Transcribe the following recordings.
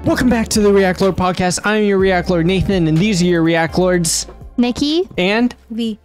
Welcome back to the Reactlord Podcast. I'm your Reactlord, Nathan, and these are your Reactlords, Nikki and V.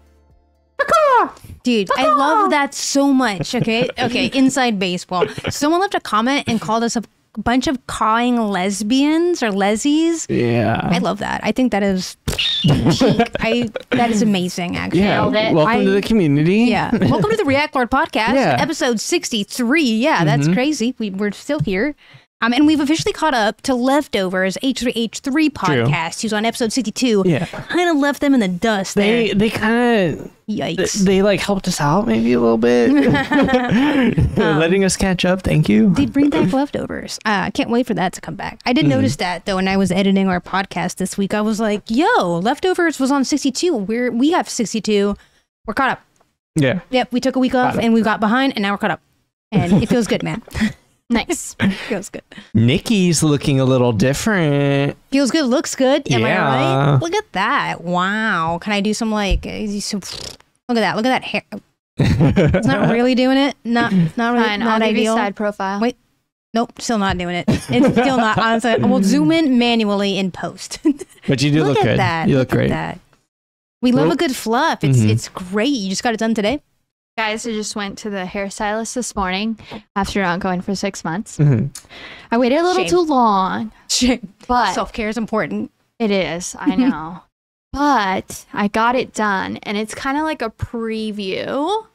Dude, I love that so much. Okay, inside baseball. Someone left a comment and called us a bunch of cawing lesbians or lesies. Yeah, I love that. I think that is that is amazing. Actually, yeah. Welcome to the community. Yeah, welcome to the Reactlord Podcast, episode 63. Yeah, that's crazy. We're still here. And we've officially caught up to Leftovers, H3H3 podcast, who's on episode 62. Yeah. Kind of left them in the dust there. They kind of... Yikes. They like helped us out maybe a little bit. Letting us catch up. Thank you. They bring back Leftovers. I can't wait for that to come back. I did notice that, though, when I was editing our podcast this week. I was like, yo, Leftovers was on 62. We have 62. We're caught up. Yeah. Yep, we took a week off and we got behind and now we're caught up. And it feels good, man. Nice. Feels good. Nikki's looking a little different. Feels good, looks good. Am I Yeah. right? Look at that. Wow. Can I do some look at that. Look at that hair. It's not really doing it. Not really. Fine, Not I'll give you ideal. side profile. Wait. Nope. Still not doing it. It's still not. Honestly, we'll zoom in manually in post. But you do look at good. that. You look great. That. We love a good fluff. It's great. You just got it done today. Guys, I just went to the hairstylist this morning after not going for 6 months. Mm-hmm. I waited a little too long. But self-care is important. It is, I know. But I got it done, and it's kind of like a preview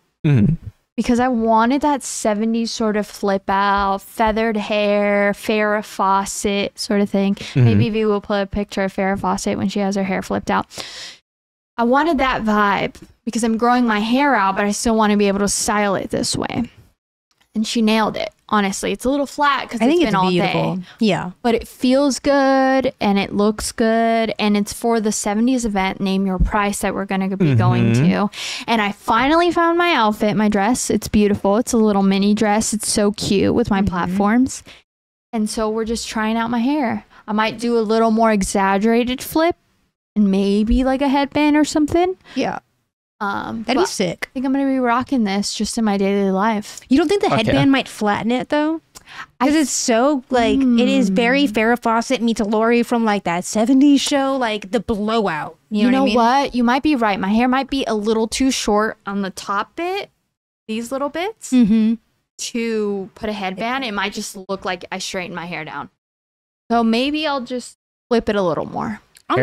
because I wanted that 70s sort of flip out, feathered hair, Farrah Fawcett sort of thing. Maybe we will put a picture of Farrah Fawcett when she has her hair flipped out. I wanted that vibe because I'm growing my hair out, but I still want to be able to style it this way. And she nailed it. Honestly, it's a little flat because it's been all beautiful. day. Yeah. But it feels good and it looks good. And it's for the 70s event, Name Your Price, that we're going to be going to. And I finally found my outfit, my dress. It's beautiful. It's a little mini dress. It's so cute with my platforms. And so we're just trying out my hair. I might do a little more exaggerated flip and maybe like a headband or something. Yeah. That'd be sick. I think I'm going to be rocking this just in my daily life. You don't think the headband might flatten it, though? Because it's so, like, it is very Farrah Fawcett meets Lori from, like, that 70s show, like, the blowout. You know what? You might be right. My hair might be a little too short on the top bit, these little bits, to put a headband. It might just look like I straightened my hair down. So maybe I'll just flip it a little more. On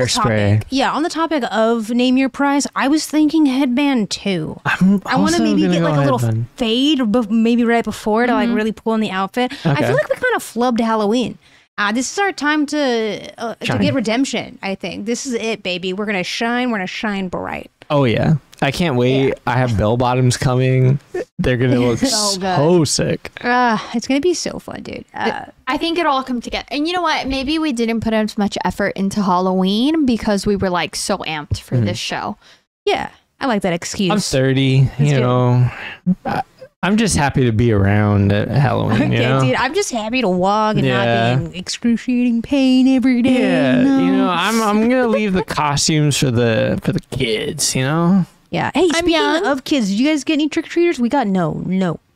the topic of Name Your Price, I was thinking headband too. I want to maybe get like a little fade, maybe right before to like really pull in the outfit. I feel like we kind of flubbed Halloween. This is our time to get redemption. I think this is it, baby. We're gonna shine. We're gonna shine bright. Oh yeah, I can't wait. I have bell bottoms coming. They're gonna look so sick. It's gonna be so fun, dude. I think it'll all come together. And you know what? Maybe we didn't put as much effort into Halloween because we were like so amped for this show. Yeah, I like that excuse. I'm 30. You know, I'm just happy to be around at Halloween. You know? Dude, I'm just happy to walk and not be in excruciating pain every day. Yeah, you know, I'm gonna leave the costumes for the kids. You know. Yeah. Hey, speaking of kids, did you guys get any trick-or-treaters? We got no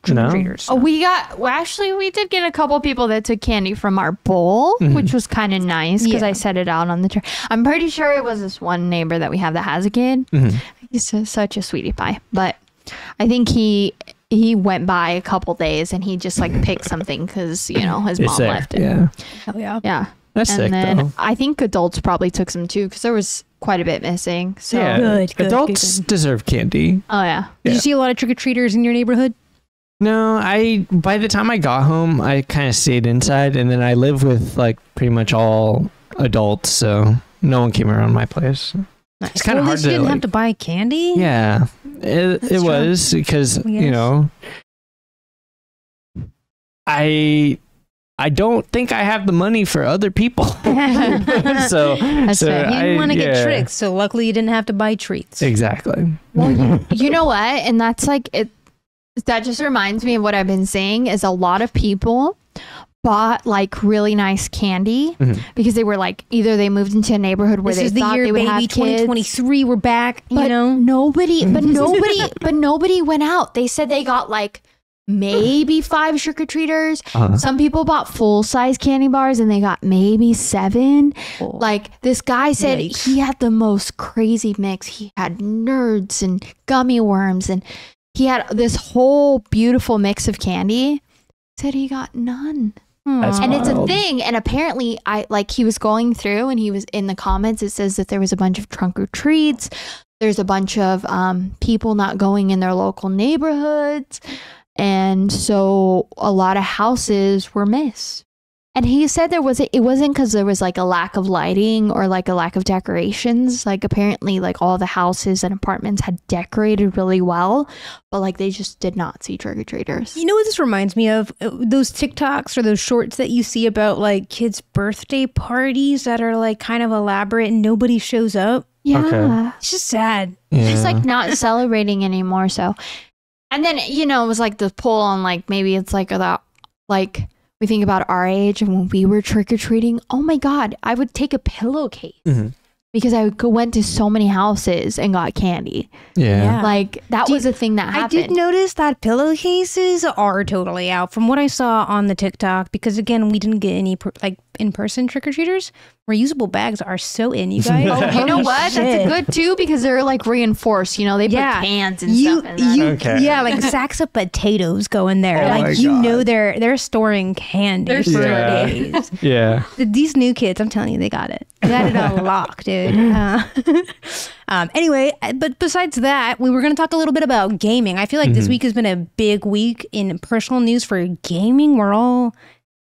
trick-or-treaters. Oh, we did get a couple people that took candy from our bowl, which was kind of nice because I set it out on the tree. I'm pretty sure it was this one neighbor that we have that has a kid. He's such a sweetie pie. But I think he went by a couple days and he just like picked something because, you know, his mom left it. Yeah. Hell yeah. Yeah. That's sick, though. I think adults probably took some too because there was quite a bit missing. So Good. Adults deserve candy. Oh yeah. Did you see a lot of trick-or-treaters in your neighborhood? No, by the time I got home, I kind of stayed inside, and then I live with like pretty much all adults, so no one came around my place. Nice. It's kind of hard to. You didn't have to buy candy. Yeah, it was because you know, I don't think I have the money for other people. so That's right. You didn't want to get tricked, so luckily you didn't have to buy treats. Exactly. Well, you know what? And that's like it. That just reminds me of what I've been saying is a lot of people bought like really nice candy because they were like either they moved into a neighborhood where they thought they would have kids. 2023, we're back. But you know, nobody went out. They said they got like maybe 5 trick-or-treaters. Some people bought full-size candy bars and they got maybe 7. Like this guy said he had the most crazy mix. He had nerds and gummy worms and he had this whole beautiful mix of candy. Said he got none. And it's a thing. And apparently he was going through and he was in the comments. It says that there was a bunch of trunk or treats. There's a bunch of people not going in their local neighborhoods. And so a lot of houses were missed. And he said it wasn't because there was like a lack of lighting or like a lack of decorations. Like apparently like all the houses and apartments had decorated really well, but like they just did not see trick-or-treaters. You know what this reminds me of? Those TikToks or those shorts that you see about like kids' birthday parties that are like kind of elaborate and nobody shows up. Yeah. Okay. It's just sad. Yeah. It's like not celebrating anymore. So, and then, it was like the poll on like, maybe it's like about like, we think about our age and when we were trick-or-treating, oh my God, I would take a pillowcase because I went to so many houses and got candy. Yeah. Like that was a thing that happened. I did notice that pillowcases are totally out from what I saw on the TikTok because again, we didn't get any in-person trick-or-treaters. Reusable bags are so in, you guys. Oh, you know what? That's good too because they're like reinforced. They put cans and stuff in them. Yeah, like sacks of potatoes go in there. They're storing candy for days. Yeah. These new kids, I'm telling you, they got it. They got it on lock, dude. Anyway, but besides that, we were going to talk a little bit about gaming. I feel like this week has been a big week in personal news for gaming. We're all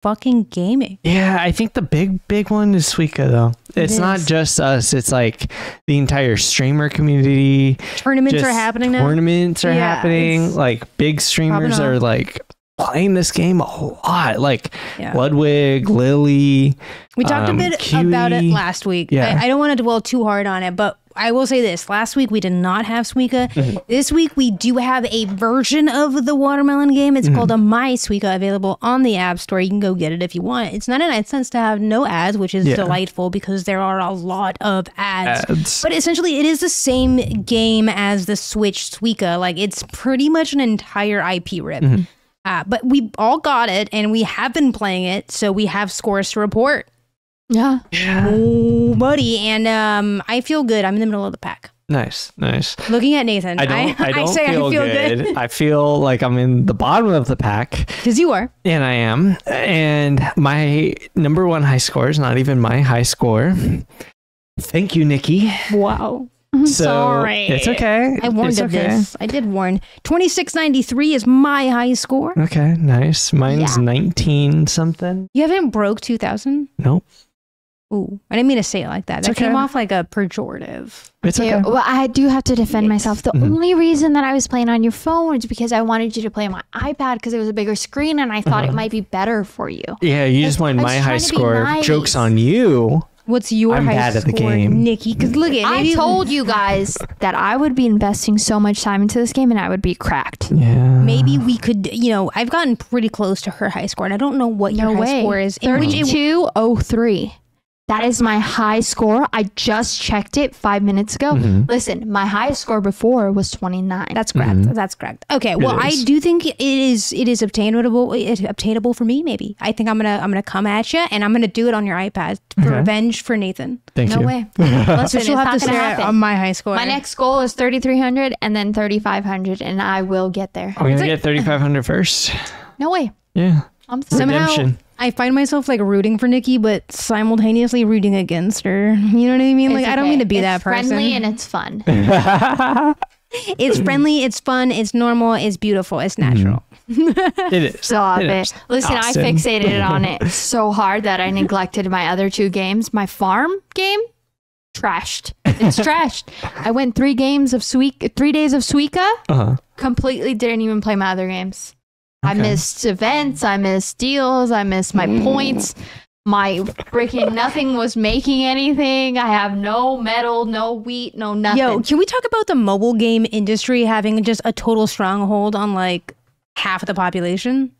fucking gaming. Yeah, I think the big one is Suika though. It's not just us. It's like the entire streamer community. Tournaments are happening now. Tournaments are happening. Like big streamers are like playing this game a lot. Like Ludwig, Lily. We talked a bit about it last week. Yeah. I don't want to dwell too hard on it, but I will say this. Last week, we did not have Suika. This week, we do have a version of the watermelon game. It's called a My Suika, available on the App Store. You can go get it if you want. It's 99 cents to have no ads, which is delightful because there are a lot of ads. But essentially, it is the same game as the Switch Suika. Like, it's pretty much an entire IP rip. But we all got it, and we have been playing it, so we have scores to report. Yeah. Oh, buddy. And I feel good. I'm in the middle of the pack. Nice. Looking at Nathan, I don't feel good. I feel like I'm in the bottom of the pack. Because you are. And I am. And my number one high score is not even my high score. Thank you, Nikki. Wow. Sorry. It's okay. I warned of this. I did warn. 2693 is my high score. Okay, nice. Mine's 19 something. You haven't broke 2000? Nope. Ooh, I didn't mean to say it like that. That came off like a pejorative. It's okay. Well, I do have to defend myself. The only reason that I was playing on your phone is because I wanted you to play on my iPad because it was a bigger screen and I thought it might be better for you. Yeah, you just wanted my high score. Nice. Joke's on you. What's your I'm high bad score, at the game. Nikki? Because look at I told you guys that I would be investing so much time into this game and I would be cracked. Yeah. Maybe we could, I've gotten pretty close to her high score and I don't know what your high score is. 3203. That is my high score. I just checked it 5 minutes ago. Listen, my high score before was 29. That's correct. That's correct. Okay. Well, I do think it is obtainable. It's obtainable for me. Maybe I think I'm gonna come at you and I'm gonna do it on your iPad for revenge for Nathan. Thank you. No way. Listen, you'll have to stare on my high score. My next goal is 3,300 and then 3,500, and I will get there. Are we gonna get 3,500 first? No way. Yeah. I'm somehow. I find myself like rooting for Nikki, but simultaneously rooting against her. You know what I mean? Like, I don't mean to be that person. It's friendly and it's fun. It's friendly, it's fun, it's normal, it's beautiful, it's natural. It is. Stop it. Listen, awesome. I fixated on it so hard that I neglected my other 2 games. My farm game, trashed. It's trashed. I went 3 days of Suika. Completely didn't even play my other games. Okay. I missed events, I missed deals, I missed my points. My freaking nothing was making anything. I have no metal, no wheat, no nothing. Yo, can we talk about the mobile game industry having just a total stronghold on like half of the population?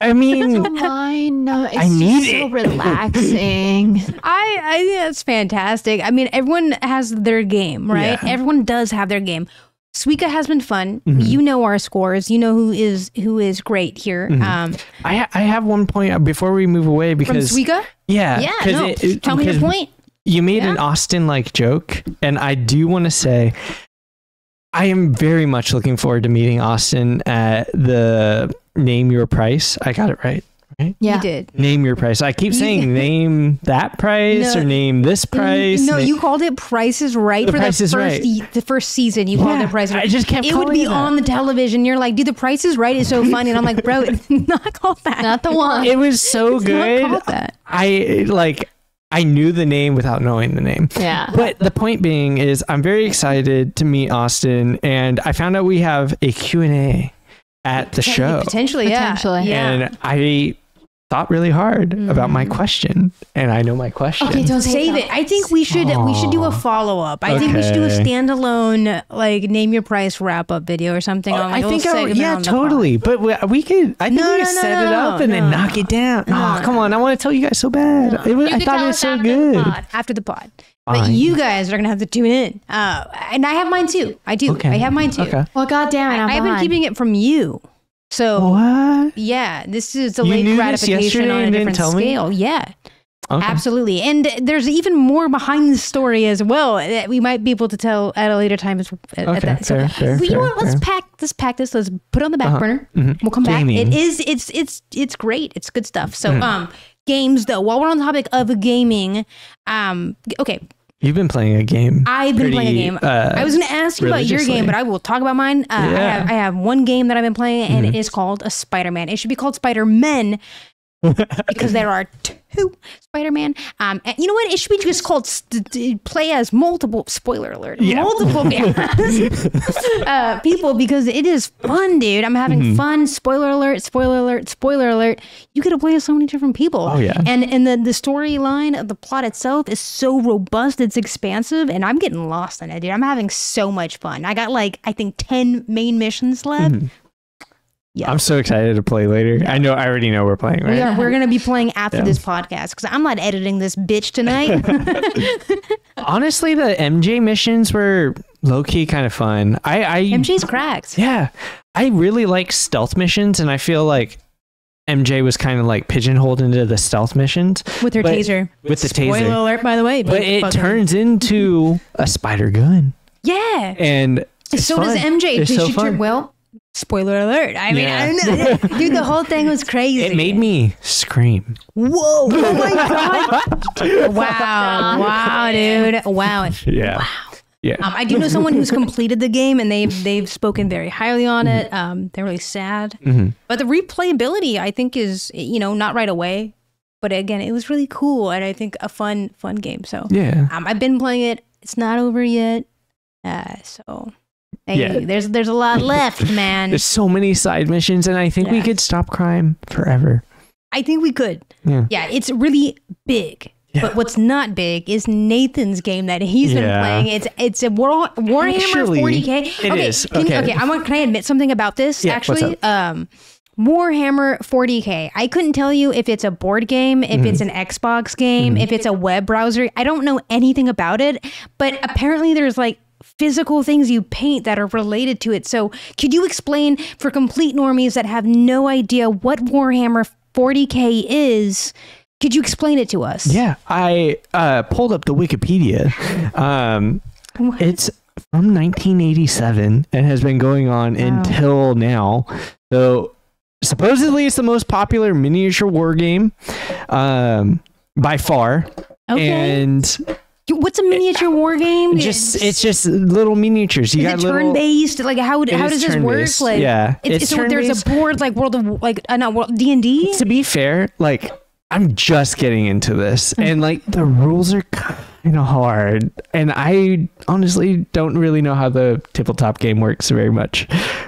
I mean, I know. It's I need so relaxing. I think that's fantastic. I mean, everyone has their game, right? Yeah. Everyone does have their game. Suika has been fun. You know our scores. You know who is great here. I have one point before we move away because from Suika. Yeah. No. Tell me your point. You made an Austin-like joke, and I do want to say I am very much looking forward to meeting Austin at the Name Your Price. I got it right? Yeah, you did. Name Your Price. I keep saying name that price or name this price. No, you called it Price is Right for the first season. You called it Price is Right. I just kept it would be that. On the television. You're like, dude, the Price is Right is so funny. And I'm like, bro, it's not called that. Not the one. It was so good. Not called that. I knew the name without knowing the name. Yeah. But the point being is I'm very excited to meet Austin, and I found out we have a Q&A at the show. Potentially. And I thought really hard about my question, and I know my question. Okay, don't save it. I think we should do a follow-up. I think we should do a standalone Name Your Price wrap-up video or something. I think totally. But we could set it up and then knock it down. Come on, I want to tell you guys so bad. I thought it was so good. After the pod. But you guys are gonna have to tune in, and I have mine too. I do. Okay. I have mine too. Okay. Well, goddamn it, I've been keeping it from you. So what? Yeah, this is a late gratification on a different scale. Yeah, absolutely. And there's even more behind the story as well that we might be able to tell at a later time. Fair. Let's pack this. Let's put it on the back burner. We'll come back. It's great. It's good stuff. So games though. While we're on the topic of gaming, okay. You've been playing a game. I've been playing a game. I was going to ask you about your game, but I will talk about mine. I have one game that I've been playing, and it is called a Spider-Man. It should be called Spider-Men because there are two Spider-Man. And you know what? It should be just called play as multiple, spoiler alert, multiple people because it is fun, dude. I'm having fun. Spoiler alert, spoiler alert, spoiler alert. You get to play as so many different people. Oh, yeah. And the storyline of the plot itself is so robust. It's expansive, and I'm getting lost in it, dude. I'm having so much fun. I got I think 10 main missions left. Yeah. I'm so excited to play later. I already know we're playing, right? We're going to be playing after this podcast because I'm not editing this bitch tonight. Honestly, the MJ missions were low-key kind of fun. MJ's cracks. Yeah. I really like stealth missions, and I feel like MJ was kind of pigeonholed into the stealth missions. With her taser. With the taser. Spoiler alert, by the way. But it turns into a spider gun. Yeah. And so does MJ. It's so fun. Spoiler alert. I mean, I don't know. Dude, the whole thing was crazy. It made me scream. Whoa. Oh my God. Wow, dude. Wow. Yeah. Wow. Yeah. I do know someone who's completed the game, and they've spoken very highly on it. They're really sad. But the replayability, I think, is, not right away. But again, it was really cool, and I think a fun game. So yeah. I've been playing it. It's not over yet. Hey, there's a lot left, man. There's so many side missions, and I think we could stop crime forever. I think we could. Yeah, it's really big. Yeah. But what's not big is Nathan's game that he's been playing. It's a Warhammer 40K. It is. Okay. Can I admit something about this? Actually, Warhammer 40K. I couldn't tell you if it's a board game, if it's an Xbox game, if it's a web browser. I don't know anything about it, but apparently there's physical things you paint that are related to it. So could you explain for complete normies that have no idea what Warhammer 40K is? Could you explain it to us? Yeah, I pulled up the Wikipedia. It's from 1987 and has been going on until now. So supposedly it's the most popular miniature war game by far. Okay. And what's a miniature war game? It's just little miniatures. You got turn-based. How does this work? It's so there's a board World of D&D. To be fair, I'm just getting into this, and the rules are kind of hard, and I honestly don't really know how the tabletop game works very much,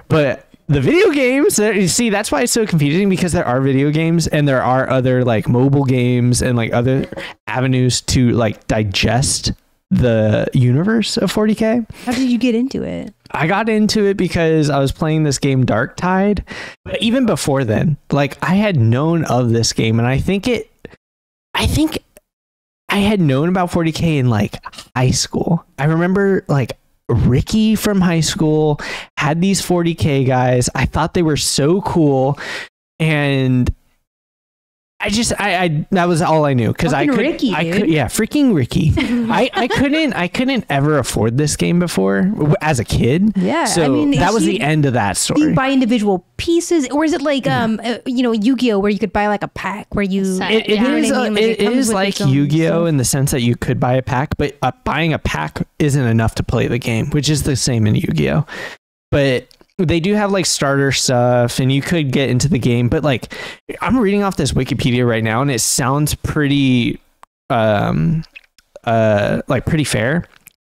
but the video games, you see, that's why it's so confusing, because there are video games and there are other mobile games and other avenues to digest the universe of 40K. How did you get into it? I got into it because I was playing this game Dark Tide, but even before then, I had known of this game, and I think I had known about 40K in high school. I remember Ricky from high school had these 40K guys. I thought they were so cool. And I that was all I knew because freaking Ricky. I couldn't ever afford this game before as a kid. Yeah, so that was the end of that story. Do you buy individual pieces, or is it like Yu-Gi-Oh, where you could buy like a pack where you? It is like Yu-Gi-Oh in the sense that you could buy a pack, but buying a pack isn't enough to play the game, which is the same in Yu-Gi-Oh. But they do have like starter stuff and you could get into the game, but like I'm reading off this Wikipedia right now and it sounds pretty like pretty fair,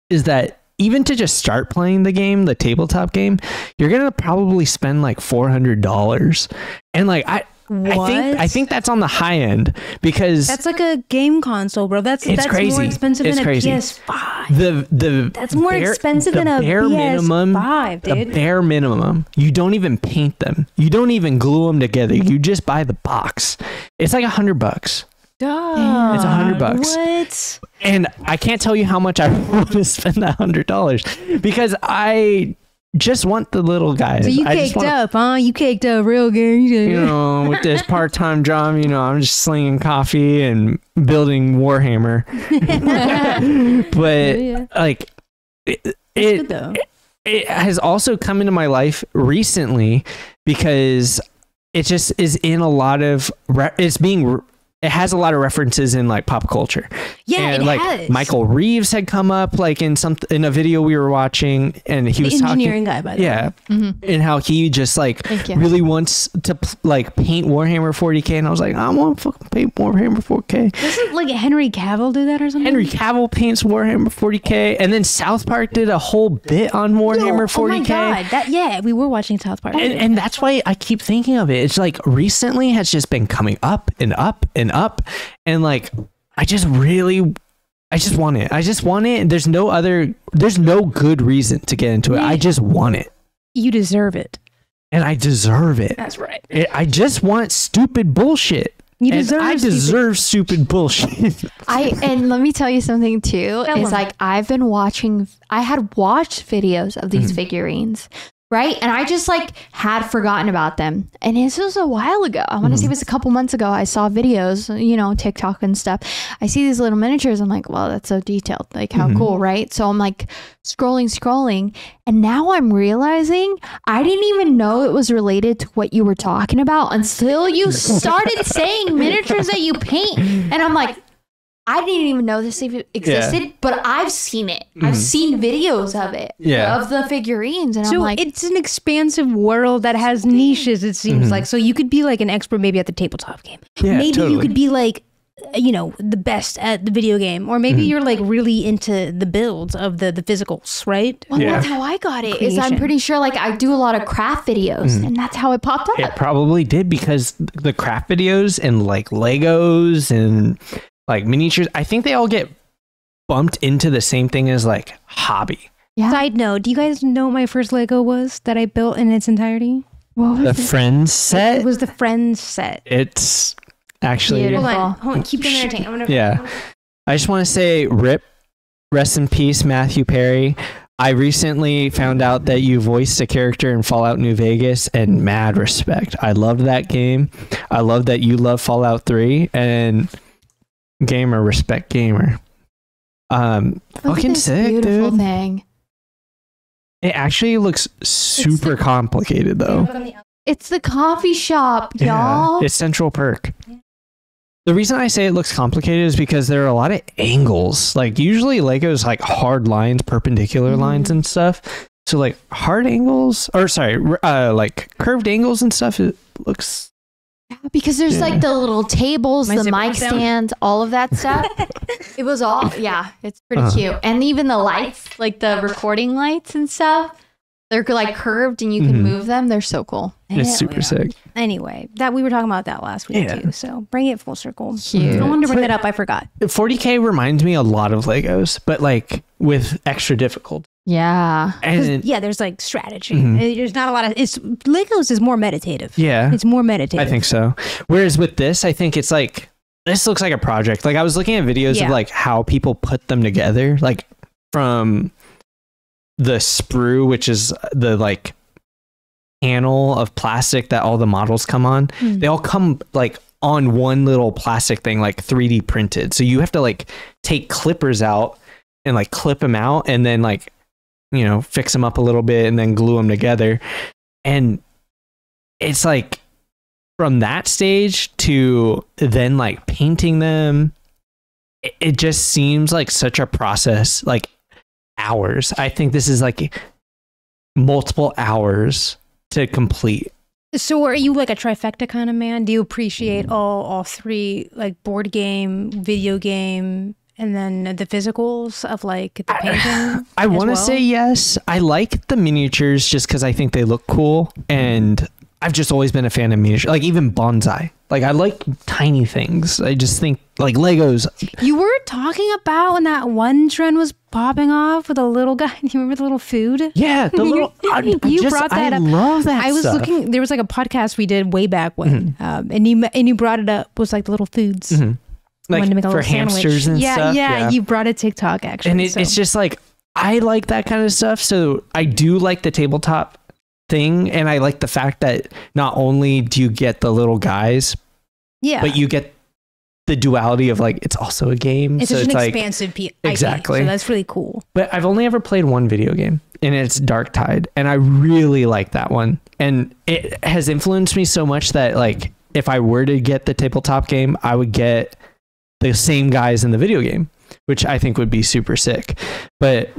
is that even to just start playing the game, the tabletop game, you're going to probably spend like $400. And like I think that's on the high end because that's like a game console, bro. That's crazy. More expensive than a PS5. That's more expensive than a PS5, dude. The bare minimum. You don't even paint them. You don't even glue them together. You just buy the box. It's like $100. Duh. It's $100. What? And I can't tell you how much I want to spend that $100 because I just want the little guys. So you caked up, huh? You caked up real good. You know, with this part-time job, you know, I'm just slinging coffee and building Warhammer. But like, it has also come into my life recently because it just is in a lot of it has a lot of references in like pop culture. Yeah, and it like has. Michael Reeves had come up like in a video we were watching, and he was engineering guy, by the way. Yeah, and how he just like really wants to like paint Warhammer 40K, and I was like, I want to fucking paint Warhammer 4K. Doesn't like Henry Cavill do that or something? Henry Cavill paints Warhammer 40K, and then South Park did a whole bit on Warhammer 40K. Oh my god, we were watching South Park, and that's why I keep thinking of it. It's like recently has just been coming up and up and up, and like I just want it. There's no good reason to get into it. I just want it. You deserve it. And I deserve it. That's right. I just want stupid bullshit. I deserve stupid bullshit. And let me tell you something too. It's like I had watched videos of these figurines. Right. And I just like had forgotten about them. And this was a while ago. I want to say it was a couple months ago. I saw videos, you know, TikTok and stuff. I see these little miniatures. I'm like, wow, that's so detailed. Like how cool. Right. So I'm like scrolling. And now I'm realizing I didn't even know it was related to what you were talking about until you started saying miniatures that you paint. And I'm like, I didn't even know this even existed, but I've seen it. I've seen videos of it, of the figurines. And so I'm like, it's an expansive world that has niches, it seems like. So you could be like an expert maybe at the tabletop game. Yeah, maybe totally. you could be like, you know, the best at the video game. Or maybe you're like really into the builds of the physicals, right? Well, that's how I got it. Is I'm pretty sure like I do a lot of craft videos and that's how it popped up. It probably did because the craft videos and like Legos and like miniatures, I think they all get bumped into the same thing as like hobby. Yeah. Side note, do you guys know what my first Lego was that I built in its entirety? What was the Friends set? It was the Friends set. It's actually beautiful. Hold on, keep them entertained. Yeah. I just want to say rest in peace, Matthew Perry. I recently found out that you voiced a character in Fallout New Vegas, and mad respect. I loved that game. I love that you love Fallout 3, and gamer, respect gamer. Fucking sick, beautiful dude. Thing. It actually looks super complicated though. It's the coffee shop, y'all. Yeah, it's Central Perk. The reason I say it looks complicated is because there are a lot of angles. Like usually Lego's like hard lines, perpendicular lines and stuff. So like hard angles, or sorry, like curved angles and stuff, it looks... Because there's like the little tables, the mic stands, all of that stuff. It was all, it's pretty cute. And even the lights, like the recording lights and stuff, they're like curved and you can move them. They're so cool. It's super sick. Anyway, that we were talking about that last week too. So bring it full circle. Cute. I wanted to bring that up. I forgot. 40K reminds me a lot of Legos, but like with extra difficulty. Yeah. And there's like strategy. There's not a lot of Legos is more meditative. Yeah. It's more meditative. I think so. Whereas with this, I think it's like, this looks like a project. Like I was looking at videos of like how people put them together, like from the sprue, which is the like panel of plastic that all the models come on. They all come like on one little plastic thing, like 3D printed. So you have to like take clippers out and like clip them out and then like, you know, fix them up a little bit and then glue them together. And it's like from that stage to then like painting them, it just seems like such a process, like hours. I think this is like multiple hours to complete. So are you like a trifecta kind of man? Do you appreciate all three, like board game, video game, and then the physicals of like the painting? I want to say yes. I like the miniatures just because I think they look cool, and I've just always been a fan of miniatures. Like even bonsai. Like I like tiny things. I just think like Legos. You were talking about when that one trend was popping off with a little guy. Do you remember the little food? Yeah, the little. You brought that up. I love that. I was looking. There was like a podcast we did way back when, and you brought it up. Was like the little foods. Like to make a for hamsters and stuff. Yeah, you brought a TikTok actually. And it's just like I like that kind of stuff. So I do like the tabletop thing, and I like the fact that not only do you get the little guys, but you get the duality of like it's also a game. It's such an expansive IP, exactly. So that's really cool. But I've only ever played one video game, and it's Dark Tide, and I really like that one. And it has influenced me so much that like if I were to get the tabletop game, I would get the same guys in the video game, which I think would be super sick. But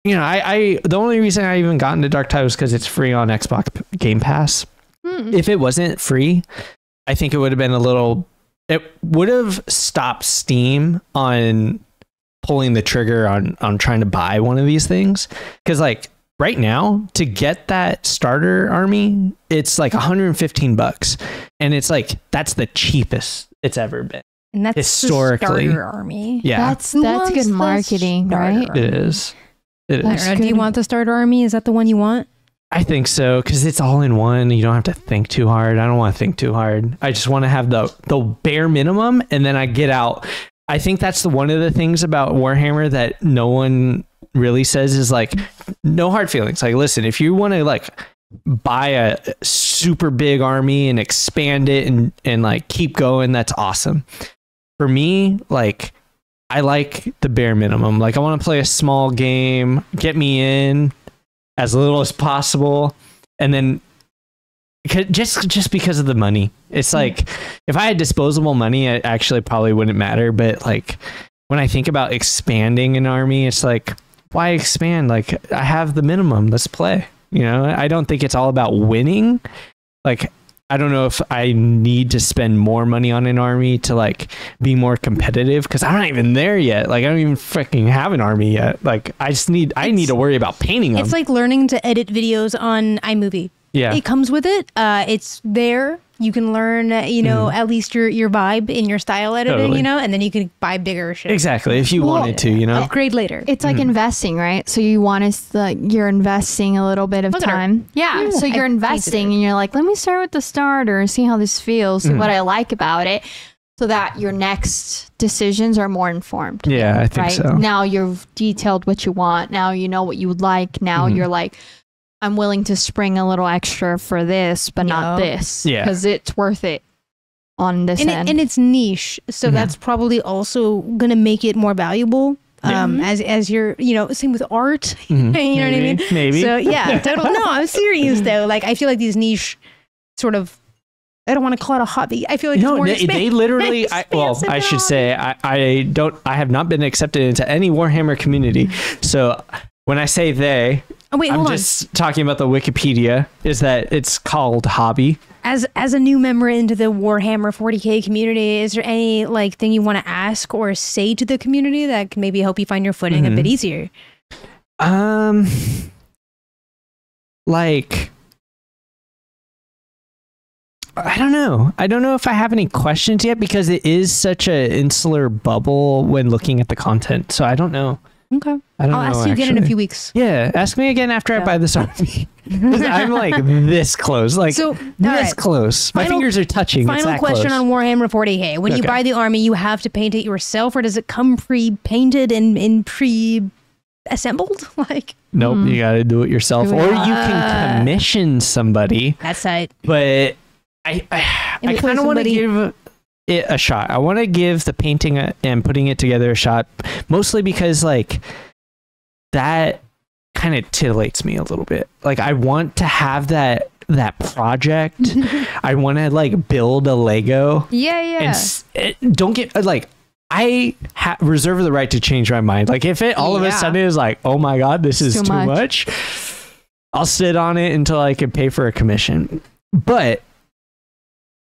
you know, I the only reason I even got into Dark Tide was because it's free on Xbox Game Pass. If it wasn't free, I think it would have been it would have stopped Steam on pulling the trigger on trying to buy one of these things. Because like right now, to get that starter army, it's like $115. And it's like, that's the cheapest it's ever been. And that's historically the starter army. Yeah. That's good marketing, right? It is. It is. Do you want the starter army? Is that the one you want? I think so, because it's all in one. You don't have to think too hard. I don't want to think too hard. I just want to have the bare minimum, and then I get out. I think that's one of the things about Warhammer that no one really says is like, no hard feelings. Like, listen, if you want to like buy a super big army and expand it and like keep going, that's awesome. For me, like, I like the bare minimum. Like, I want to play a small game, get me in as little as possible, and then just because of the money. It's like if I had disposable money, it actually probably wouldn't matter. But like when I think about expanding an army, it's like, why expand? Like I have the minimum. Let's play. You know, I don't think it's all about winning. Like I don't know if I need to spend more money on an army to like be more competitive, because I'm not even there yet. Like I don't even freaking have an army yet. Like I need to worry about painting them. It's like learning to edit videos on iMovie. Yeah, it comes with it. It's there. You can learn, you know, at least your vibe in your style editing, you know, and then you can buy bigger shit. Exactly, if you wanted to, you know. Upgrade later. It's like investing, right? So you want to, you're investing a little bit of time. Yeah. So you're investing and you're like, let me start with the starter and see how this feels, see what I like about it, so that your next decisions are more informed. Yeah, I think so. Now you've detailed what you want. Now you know what you would like. Now you're like, I'm willing to spring a little extra for this, but not this. Yeah. Because it's worth it on this end. And it's niche. So that's probably also going to make it more valuable. As you're, you know, same with art. You know what I mean? Maybe. So yeah, totally. No, I'm serious though. Like I feel like these niche sort of, I don't want to call it a hobby. I feel like it's more they literally. I should say I have not been accepted into any Warhammer community. So when I say they, I'm just talking about the Wikipedia, is that it's called hobby. As a new member into the Warhammer 40K community, is there any like thing you want to ask or say to the community that can maybe help you find your footing a bit easier? Like, I don't know. I don't know if I have any questions yet, because it is such an insular bubble when looking at the content. So I don't know. Okay. I'll ask you again in a few weeks. Yeah, ask me again after I buy this army. I'm like this close, close. My fingers are touching. Final question on Warhammer 40K. When you buy the army, you have to paint it yourself, or does it come pre-painted and pre assembled. Like, nope, you got to do it yourself, or you can commission somebody. That's right. But I kind of want to give it a shot. I want to give the painting and putting it together a shot, mostly because like that kind of titillates me a little bit. Like I want to have that project. I want to like build a Lego. Yeah. And don't get like, I reserve the right to change my mind. Like if it all of a sudden is like, oh my God, this is too much, I'll sit on it until I can pay for a commission. But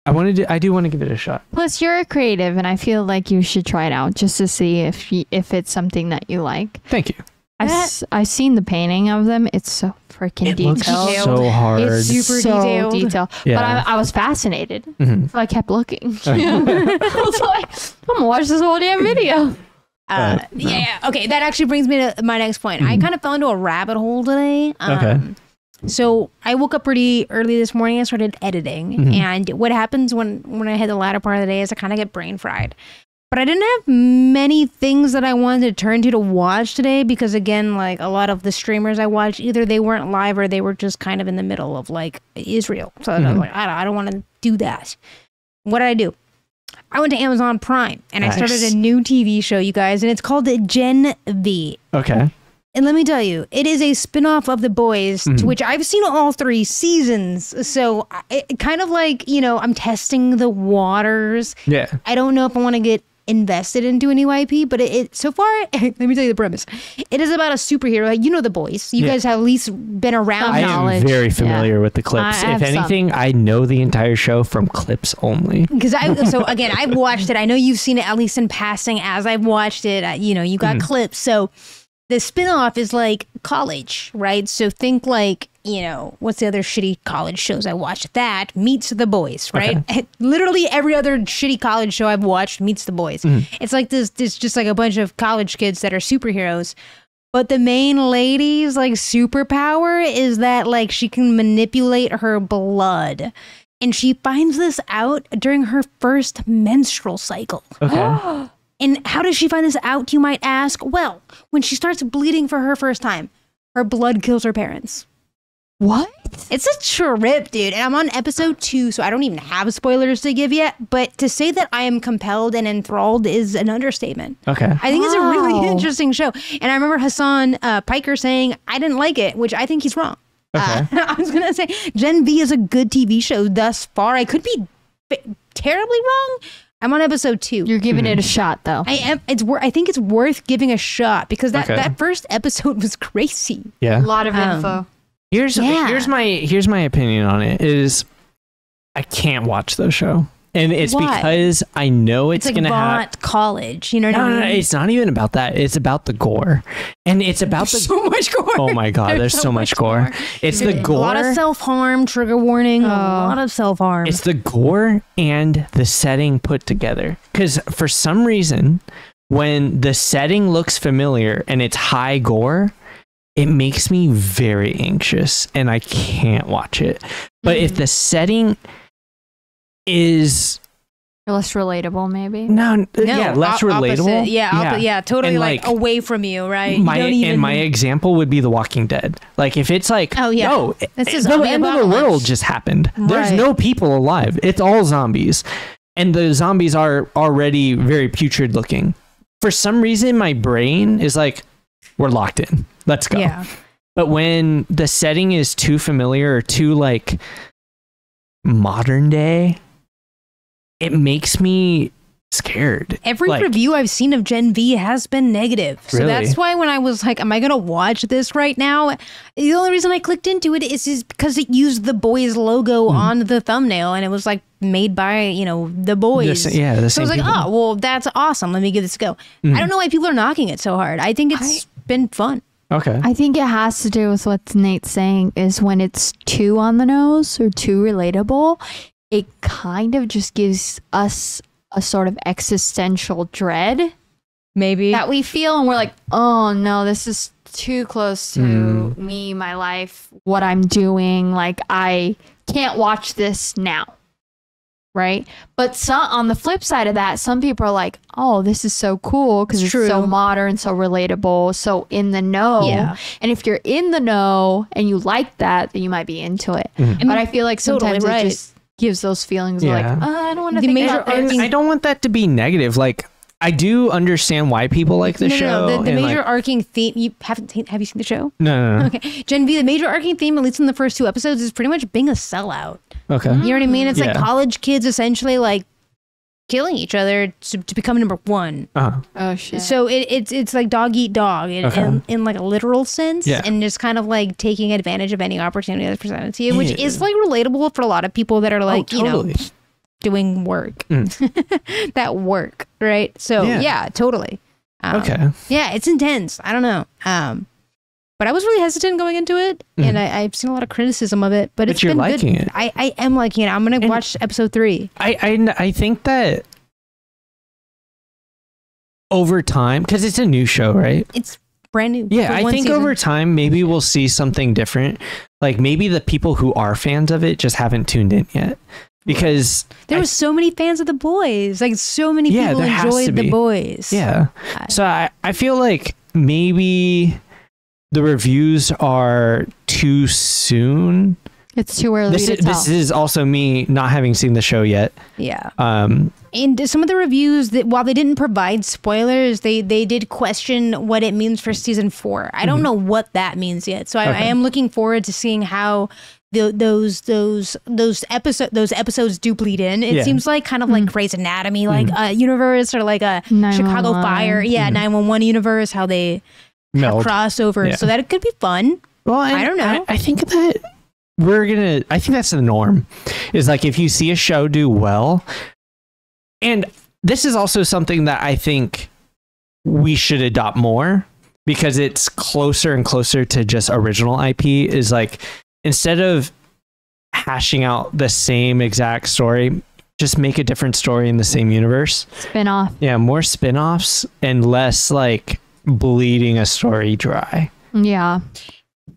I do want to give it a shot. Plus, you're a creative, and I feel like you should try it out just to see if it's something that you like. Thank you. I've seen the painting of them. It's so freaking detailed. Looks so hard. It's super detailed. Yeah. But I was fascinated, so I kept looking. I was like, I'm gonna watch this whole damn video. Yeah. Okay. That actually brings me to my next point. I kind of fell into a rabbit hole today. Okay. So I woke up pretty early this morning. I started editing, and what happens when I hit the latter part of the day is I kind of get brain fried. But I didn't have many things that I wanted to turn to watch today because, again, like a lot of the streamers I watched, either they weren't live or they were just kind of in the middle of like Israel. So I was like, I don't want to do that. What did I do? I went to Amazon Prime and I started a new TV show, you guys, and it's called Gen V. Okay. And let me tell you, it is a spinoff of The Boys, to which I've seen all 3 seasons. So it kind of like, you know, I'm testing the waters. Yeah. I don't know if I want to get invested into a new IP, but it so far, let me tell you the premise. It is about a superhero. Like, you know The Boys. You guys have at least been around. I am very familiar with the clips. If anything, I know the entire show from clips only. Because again, I've watched it. I know you've seen it at least in passing as I've watched it. You know, you got clips. So the spinoff is like college, right? So think like, you know, what's the other shitty college shows I watched? That meets The Boys, right? Okay. Literally every other shitty college show I've watched meets The Boys. It's like this just like a bunch of college kids that are superheroes. But the main lady's like superpower is that like she can manipulate her blood. And she finds this out during her first menstrual cycle. Okay. And how does she find this out, you might ask? Well, when she starts bleeding for her first time, her blood kills her parents. What? It's a trip, dude. And I'm on episode 2, so I don't even have spoilers to give yet. But to say that I am compelled and enthralled is an understatement. Okay. I think it's a really interesting show. And I remember Hassan Piker saying, I didn't like it, which I think he's wrong. Okay. I was going to say, Gen V is a good TV show thus far. I could be terribly wrong. I'm on episode 2. You're giving it a shot, though. I am. I think it's worth giving a shot because that first episode was crazy. Yeah. A lot of info. Here's my opinion on it is I can't watch the show. And it's because I know it's going to have college, you know what I mean? No, it's not even about that. It's about the gore. And it's about so much gore. Oh my God, there's so much gore. It's the gore. A lot of self-harm, trigger warning, a lot of self-harm. It's the gore and the setting put together. Because for some reason, when the setting looks familiar and it's high gore, it makes me very anxious and I can't watch it. But if the setting is less relatable, maybe. Less relatable. Opposite. Totally and like away from you, right? My example would be The Walking Dead. Like if it's like, this is the end of the world just happened. Right. There's no people alive. It's all zombies, and the zombies are already very putrid looking. For some reason, my brain is like, we're locked in. Let's go. Yeah. But when the setting is too familiar or too like modern day, it makes me scared. Every review I've seen of Gen V has been negative. So that's why when I was like, am I going to watch this right now? The only reason I clicked into it is because it used The Boys logo on the thumbnail and it was like made by, The Boys. So I was like, oh, well, that's awesome. Let me give this a go. I don't know why people are knocking it so hard. I think it's been fun. Okay. I think it has to do with what Nate's saying is when it's too on the nose or too relatable, it kind of just gives us a sort of existential dread maybe that we feel, and we're like, oh no, this is too close to me, my life, what I'm doing. Like, I can't watch this now. right? But on the flip side of that, some people are like, oh, this is so cool because it's so modern, so relatable, so in the know. Yeah. And if you're in the know and you like that, then you might be into it. But I feel like sometimes it just gives those feelings of like, I don't want to think about this. I don't want that to be negative. Like, I do understand why people like the show. No. The major arcing theme. Have you seen the show? No. Okay, Gen V. The major arcing theme, at least in the first 2 episodes, is pretty much being a sellout. Okay. You know what I mean? It's like college kids essentially like killing each other to become number 1. Oh shit. So it's like dog eat dog in like a literal sense, and just kind of like taking advantage of any opportunity that's presented to you, which is like relatable for a lot of people that are like doing work. That work, right? So yeah totally. Yeah, it's intense. I don't know. But I was really hesitant going into it, and I've seen a lot of criticism of it. But you're been liking good. it. I am liking it. I'm gonna watch episode 3. I think that over time, because it's a new show, right? It's brand new. Yeah, I think over time maybe we'll see something different. Like maybe the people who are fans of it just haven't tuned in yet. Because there were so many fans of The Boys. Like so many people enjoyed The Boys. Yeah. So I feel like maybe the reviews are too soon. It's too early to tell. This is also me not having seen the show yet. Yeah. And some of the reviews, that while they didn't provide spoilers, they did question what it means for season 4. I don't know what that means yet. So I am looking forward to seeing how those episodes do bleed in. It seems like kind of like Grey's Anatomy, like a universe, or like a Chicago Fire, 911 universe, how they have crossover. So that it could be fun. Well, I don't know. I think that I think that's the norm, is like if you see a show do well, and this is also something that I think we should adopt more, because it's closer and closer to just original IP, is like, instead of hashing out the same exact story, just make a different story in the same universe. Spin-off. Yeah, more spin-offs and less like bleeding a story dry. Yeah.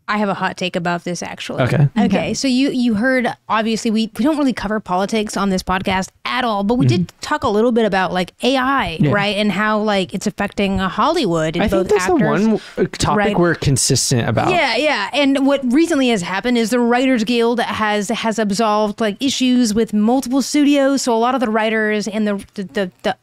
I have a hot take about this, actually. Okay. So you heard, obviously, we don't really cover politics on this podcast at all, but we did talk a little bit about like AI, right? And how like it's affecting Hollywood and both actors. I think that's the one topic we're consistent about. Yeah. And what recently has happened is the Writers Guild has absolved like issues with multiple studios. So a lot of the writers and the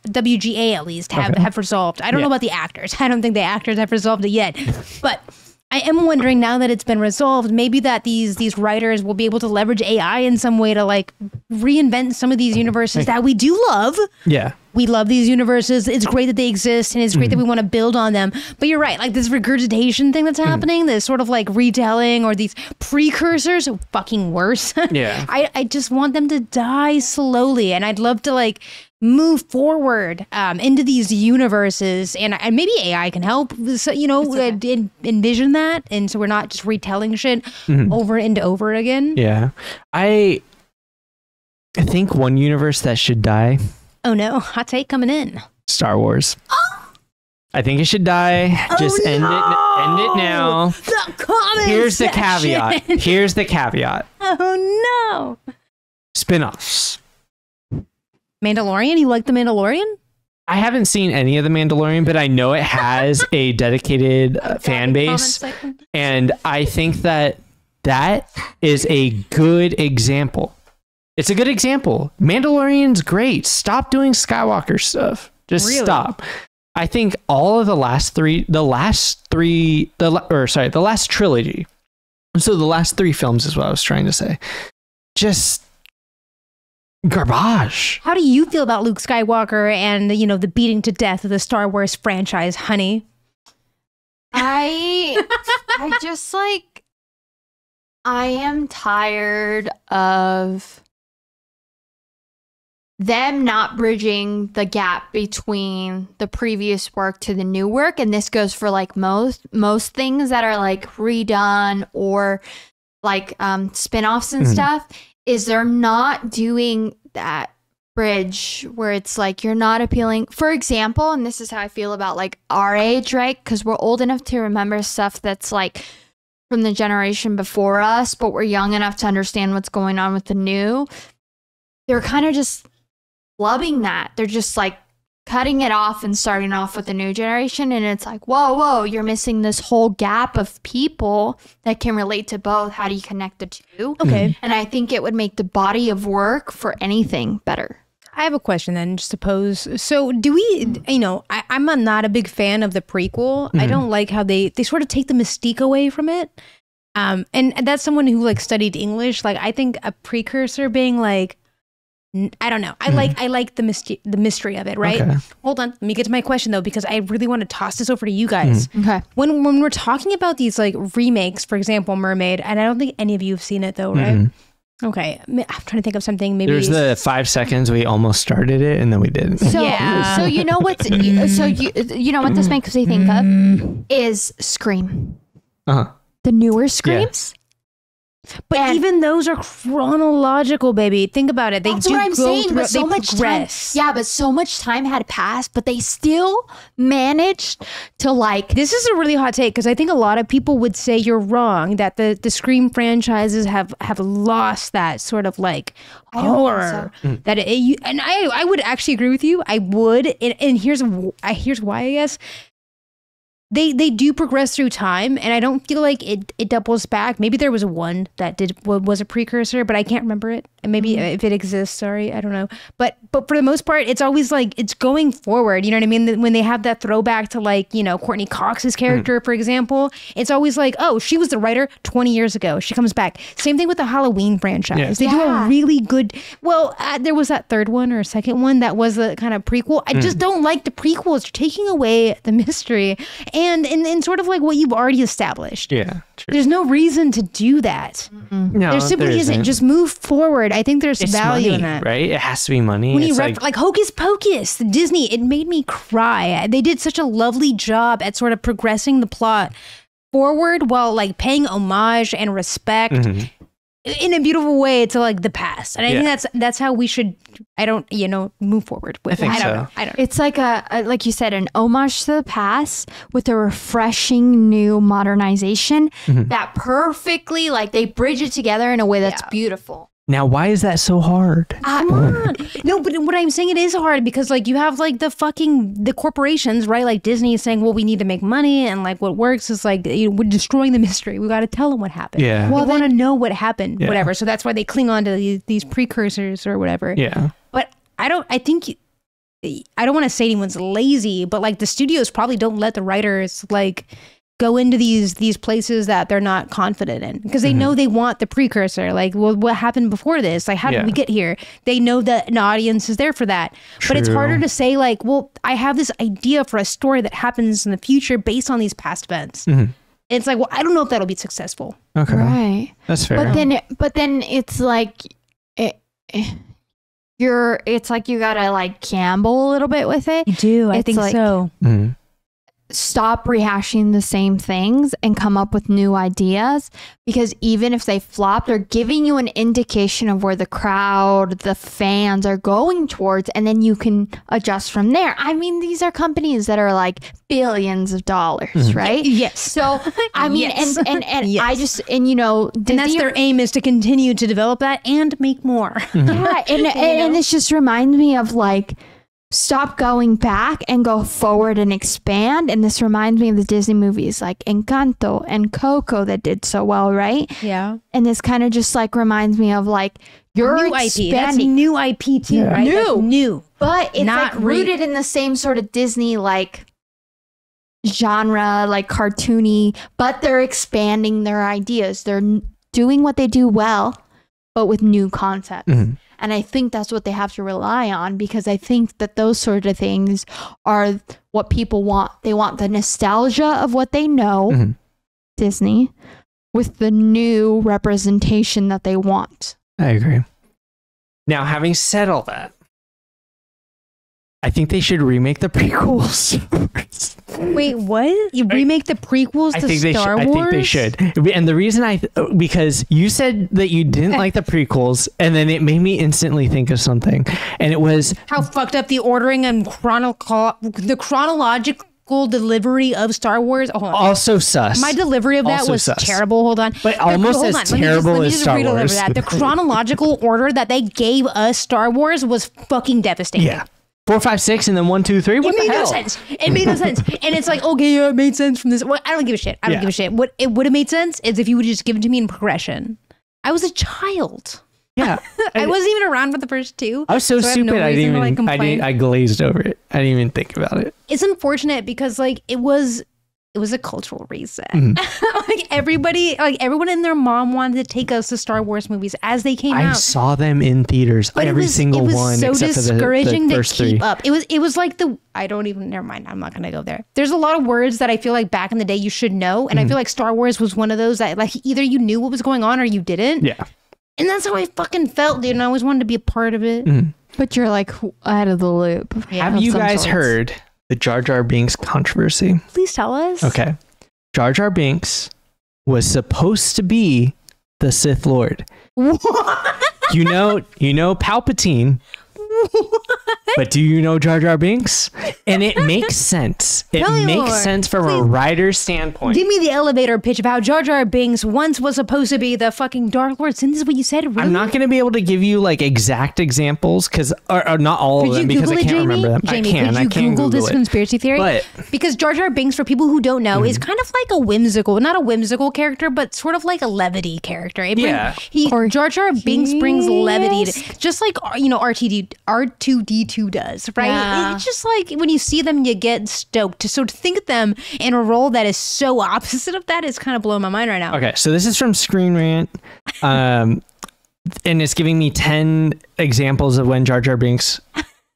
WGA at least have resolved. I don't know about the actors. I don't think the actors have resolved it yet, but I am wondering, now that it's been resolved, maybe that these writers will be able to leverage AI in some way to like reinvent some of these universes that we do love. Yeah. We love these universes. It's great that they exist, and it's great that we want to build on them. But you're right, like this regurgitation thing that's happening, this sort of like retelling, or these precursors, fucking worse. Yeah. I just want them to die slowly, and I'd love to like move forward into these universes, and maybe AI can help, so, envision that, and so we're not just retelling shit over and over again. Yeah. I think one universe that should die. Oh no, hot take coming in. Star Wars. I think it should die. Just end it now. The comment Here's section. the caveat. Oh no. Spin-offs. Mandalorian? You like The Mandalorian? I haven't seen any of The Mandalorian, but I know it has a dedicated fan base. And I think that is a good example. It's a good example. Mandalorian's great. Stop doing Skywalker stuff. Just stop. I think all of the last trilogy. So the last 3 films is what I was trying to say. Just garbage. How do you feel about Luke Skywalker and the beating to death of the Star Wars franchise, honey? I just like, I am tired of them not bridging the gap between the previous work to the new work, and this goes for like most things that are like redone or like spin-offs and stuff, is they're not doing that bridge where it's like you're not appealing. For example, and this is how I feel about like our age, right? Because we're old enough to remember stuff that's like from the generation before us, but we're young enough to understand what's going on with the new. they're kind of just flubbing that. They're just like cutting it off and starting off with a new generation. And it's like, whoa, you're missing this whole gap of people that can relate to both. How do you connect the two? Okay. And I think it would make the body of work for anything better. I have a question then, just to pose. So do we, I'm not a big fan of the prequel. I don't like how they sort of take the mystique away from it. And that's someone who like studied English. Like, I think a precursor being like, I don't know. I like the mystery of it, right? Okay. Hold on. Let me get to my question though, because I really want to toss this over to you guys. Okay. When we're talking about these like remakes, for example, Mermaid, and I don't think any of you have seen it though, right? Okay, I'm trying to think of something. Maybe there's the 5 seconds we almost started it and then we didn't. So, so you know what this makes me think of is Scream. The newer Screams. Yeah. But even those are chronological, baby. Think about it. That's what I'm saying. But so much time, but so much time had passed, but they still managed to like. This is a really hot take because I think a lot of people would say you're wrong, that the Scream franchises have lost that sort of like horror. That and I would actually agree with you. I would, and here's why, I guess. They do progress through time, and I don't feel like it doubles back. Maybe there was one that was a precursor, but I can't remember it. And maybe if it exists, sorry, I don't know. But for the most part, it's always like it's going forward. You know what I mean? When they have that throwback to like, Courtney Cox's character, for example, it's always like, oh, she was the writer 20 years ago. She comes back. Same thing with the Halloween franchise. Yeah. They do a really good. Well, there was that third one or second one that was the kind of prequel. I just don't like the prequels. You're taking away the mystery. And in sort of like what you've already established. Yeah, true. There's no reason to do that. No, there simply isn't. Just move forward. I think there's value money, in that. Right? It has to be money. When you like Hocus Pocus, Disney, it made me cry. They did such a lovely job at sort of progressing the plot forward while like paying homage and respect in a beautiful way to like the past. And I think that's how we should move forward with it. I don't know. It's like like you said, an homage to the past with a refreshing new modernization that perfectly like they bridge it together in a way that's beautiful. Now, why is that so hard? Come on. No, but what I'm saying, it is hard because like you have like the corporations, right? Like Disney is saying, well, we need to make money. And like what works is like, we're destroying the mystery. We got to tell them what happened. Yeah. Well, they want to know what happened, whatever. So that's why they cling on to these precursors or whatever. Yeah. But I don't want to say anyone's lazy, but like the studios probably don't let the writers like go into these places that they're not confident in because they know they want the precursor. Like, well, what happened before this? Like, how did we get here? They know that an audience is there for that. True. But it's harder to say like, well, I have this idea for a story that happens in the future based on these past events. It's like, well, I don't know if that'll be successful. Okay. Right. That's fair. But then it's like, it's like you gotta like gamble a little bit with it. You do. I think like, so. Stop rehashing the same things and come up with new ideas, because even if they flop, they're giving you an indication of where the crowd, the fans are going towards, and then you can adjust from there. I mean, these are companies that are like billions of dollars, right? Yes. So I mean, and yes. I just, and Disney, and that's their aim, is to continue to develop that and make more. Yeah, and this just reminds me of like, stop going back and go forward and expand. And this reminds me of the Disney movies like Encanto and Coco that did so well, right? Yeah. And this kind of just like reminds me of like, you're new expanding. IP. That's new IP too, right? New. But it's not like rooted in the same sort of Disney like genre, like cartoony, but they're expanding their ideas. They're doing what they do well, but with new concepts. And I think that's what they have to rely on, because I think that those sort of things are what people want. They want the nostalgia of what they know, Disney, with the new representation that they want. I agree. Now, having said all that, I think they should remake the prequels. Wait, what? You remake the prequels to Star Wars? I think they should. And the reason because you said that you didn't like the prequels, and then it made me instantly think of something. And it was how fucked up the ordering and the chronological typical delivery of Star Wars. Oh, also sus. My delivery of that also was sus. Terrible. Hold on. But almost as terrible as Star Wars. That. The chronological order that they gave us Star Wars was fucking devastating. Yeah. 4, 5, 6, and then 1, 2, 3. What the hell? No sense. It made no sense. And it's like, okay, yeah, it made sense from this. Well, I don't give a shit. I don't give a shit. What it would have made sense is if you would just give it to me in progression. I was a child. Yeah. I wasn't even around for the first two. I was so stupid. I glazed over it. I didn't even think about it. It's unfortunate because like it was a cultural reset. Like everyone and their mom wanted to take us to Star Wars movies as they came out. I saw them in theaters, but every single one except for the first 3. It was so discouraging to keep up. It was like never mind. I'm not going to go there. There's a lot of words that I feel like back in the day you should know. And I feel like Star Wars was one of those that like either you knew what was going on or you didn't. Yeah. And that's how I fucking felt, dude. And I always wanted to be a part of it. But you're like out of the loop. Yeah. Have you guys heard the Jar Jar Binks controversy? Please tell us. Okay. Jar Jar Binks was supposed to be the Sith Lord. What? You know Palpatine. What? But do you know Jar Jar Binks? And it makes sense. It makes sense from a writer's standpoint. Give me the elevator pitch of how Jar Jar Binks once was supposed to be the fucking Dark Lord. Isn't this what you said? Really? I'm not going to be able to give you like exact examples or not all of them because I can't remember them. Jamie, I can Google this conspiracy theory? Because Jar Jar Binks, for people who don't know, is kind of like not a whimsical character, but sort of like a levity character. Jar Jar Binks brings levity, just like R2D2 does, right? Yeah. It's just like when you see them, you get stoked. So to think of them in a role that is so opposite of that is kind of blowing my mind right now. Okay, so this is from Screen Rant, and it's giving me 10 examples of when Jar Jar Binks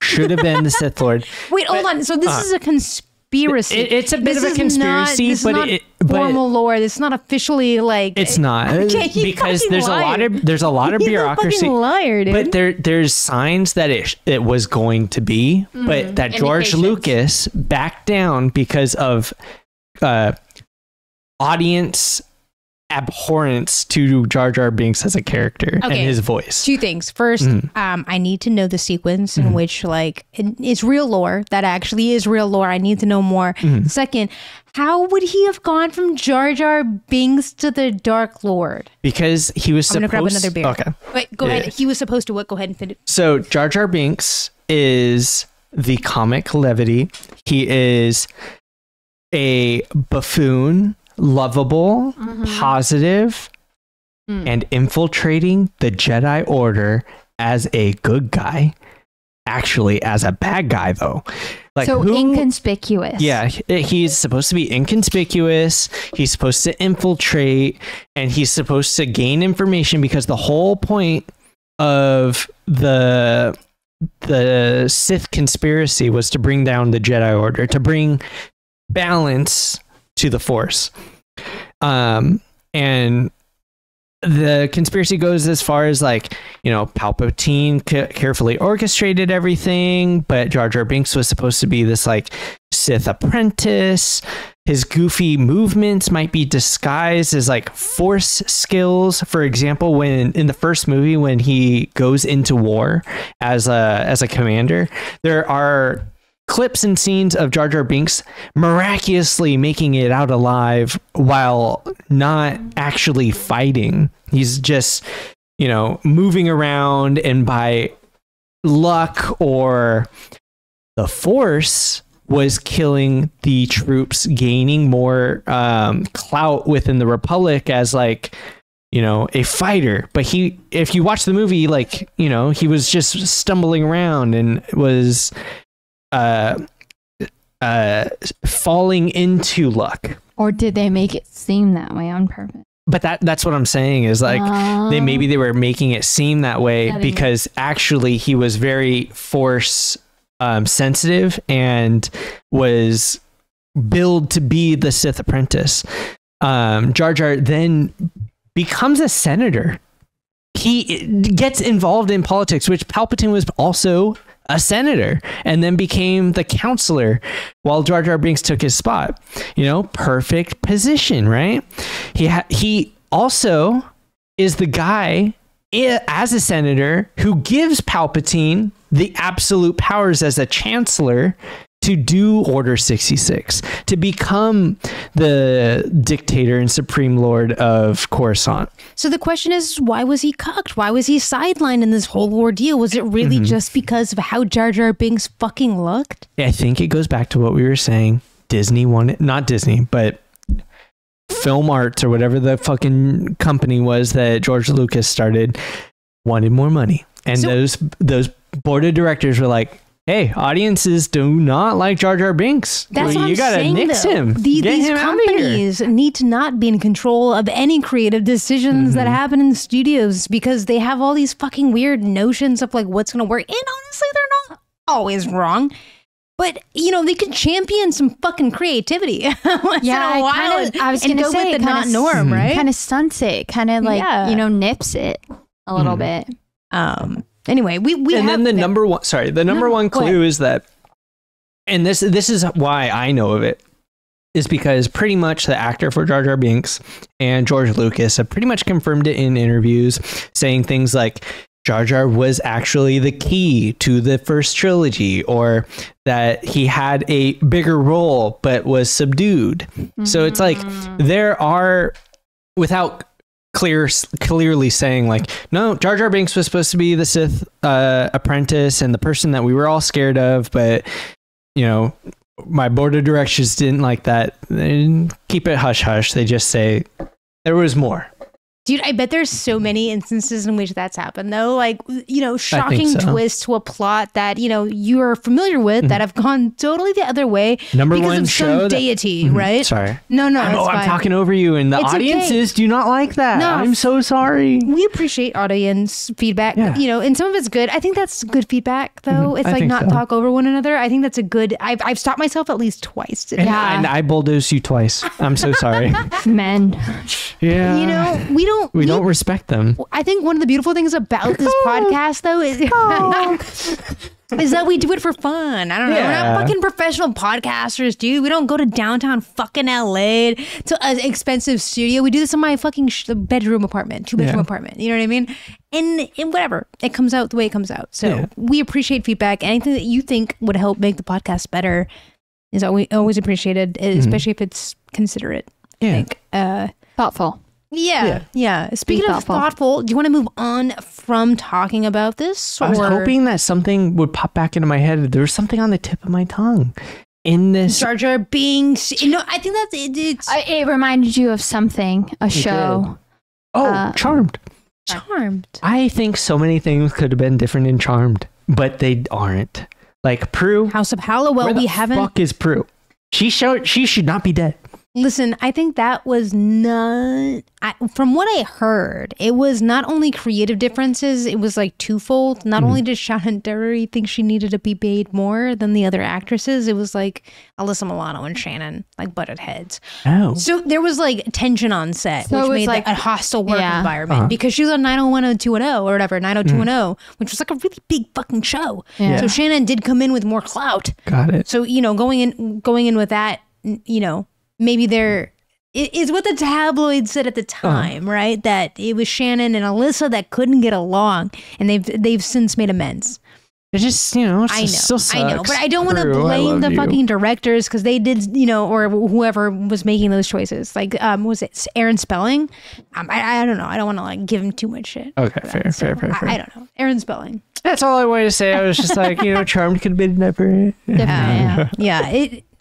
should have been the Sith Lord. Wait, hold on. So this is a conspiracy. It's a bit of a conspiracy, but formal lore. It's not officially like. It's not because there's a lot of bureaucracy. Liar, dude. But there's signs that it was going to be, but that George Lucas backed down because of audience abhorrence to Jar Jar Binks as a character and his voice. 2 things. First, I need to know the sequence in which like it's real lore. That actually is real lore. I need to know more. Second, how would he have gone from Jar Jar Binks to the Dark Lord? Because he was supposed to grab another beer. Okay. Wait, go ahead. He was supposed to what? Go ahead and finish. So Jar Jar Binks is the comic levity. He is a buffoon, lovable, positive, and infiltrating the Jedi Order as a good guy. Actually, as a bad guy, though. Like inconspicuous. Yeah, he's supposed to be inconspicuous. He's supposed to infiltrate, and he's supposed to gain information because the whole point of the Sith conspiracy was to bring down the Jedi Order, to bring balance to the Force. And the conspiracy goes as far as like, Palpatine carefully orchestrated everything, but Jar Jar Binks was supposed to be this like Sith apprentice. His goofy movements might be disguised as like Force skills. For example, when in the first movie, when he goes into war as a commander, there are clips and scenes of Jar Jar Binks miraculously making it out alive while not actually fighting. He's just, moving around, and by luck or the Force was killing the troops, gaining more clout within the Republic as like, a fighter. But if you watch the movie, like, he was just stumbling around and was falling into luck. Or did they make it seem that way on purpose? But that's what I'm saying is like they were making it seem that way because actually he was very Force sensitive and was billed to be the Sith apprentice. Jar Jar then becomes a senator. He gets involved in politics, which Palpatine was also a senator, and then became the counselor while Jar Jar Binks took his spot. Perfect position, right? He also is the guy as a senator who gives Palpatine the absolute powers as a chancellor to do Order 66, to become the dictator and supreme lord of Coruscant. So the question is, why was he cucked? Why was he sidelined in this whole ordeal? Was it really just because of how Jar Jar Binks fucking looked? I think it goes back to what we were saying. Disney wanted, not Disney, but Film Arts or whatever the fucking company was that George Lucas started, wanted more money. And so, those board of directors were like, hey, audiences do not like Jar Jar Binks. That's what you gotta saying, nix though. him. These companies need to not be in control of any creative decisions that happen in studios, because they have all these fucking weird notions of like what's going to work. And honestly, they're not always wrong. But, you know, they could champion some fucking creativity once in a while. I was going to say, with the not norm, right? Kind of stunts it, kind of like, you know, nips it a little bit. Anyway, we and have then the number one clue is that, and this is why I know of it, is because pretty much the actor for Jar Jar Binks and George Lucas have pretty much confirmed it in interviews, saying things like Jar Jar was actually the key to the first trilogy, or that he had a bigger role but was subdued. So it's like there are, without clearly saying like, no, Jar Jar Binks was supposed to be the Sith apprentice and the person that we were all scared of, but you know, my board of directors didn't like that. They didn't keep it hush hush. They just say there was more. Dude, I bet there's so many instances in which that's happened, though. Like, you know, shocking twists to a plot that, you know, you're familiar with that have gone totally the other way because of some deity, right? Sorry. No, I'm talking over you, and the audiences do not like that. No, I'm so sorry. We appreciate audience feedback, you know, and some of it's good. I think that's good feedback, though. It's like not talk over one another. I think that's a good, I've stopped myself at least twice. And I bulldozed you twice. I'm so sorry. Men. Yeah. You know, we don't respect them. I think one of the beautiful things about this podcast, though, is is that we do it for fun. I don't know. We're not fucking professional podcasters, dude. We don't go to downtown fucking LA to an expensive studio. We do this in my fucking bedroom apartment, 2-bedroom apartment. You know what I mean? And whatever. It comes out the way it comes out. So we appreciate feedback. Anything that you think would help make the podcast better is always appreciated, especially if it's considerate. I think. Thoughtful. Yeah. Speaking of thoughtful, do you want to move on from talking about this? I was hoping that something would pop back into my head. There was something on the tip of my tongue in this. Jar Jar Binks. No, I think that's it. It reminded you of something, a show. Charmed. Charmed. I think so many things could have been different in Charmed, but they aren't. Like Prue. House of Hallowell. Where the fuck is Prue? She should not be dead. Listen, I think that was not, from what I heard, it was not only creative differences, it was like twofold. Not only did Shannon Doherty think she needed to be paid more than the other actresses, it was like Alyssa Milano and Shannon like butted heads. Oh. So there was like tension on set, which made like a hostile work environment because she was on 9010210 or whatever, 90210, which was like a really big fucking show. So Shannon did come in with more clout. Got it. So, you know, going in with that, you know, maybe there is what the tabloids said at the time, right? That it was Shannon and Alyssa that couldn't get along, and they've since made amends. It just, you know, still sucks. I know, but I don't want to blame the fucking directors because they did, you know, or whoever was making those choices. Like, was it Aaron Spelling? I don't know. I don't want to like give him too much shit. Okay, fair. I don't know. Aaron Spelling. That's all I wanted to say. I was just like, you know, Charmed could have been never.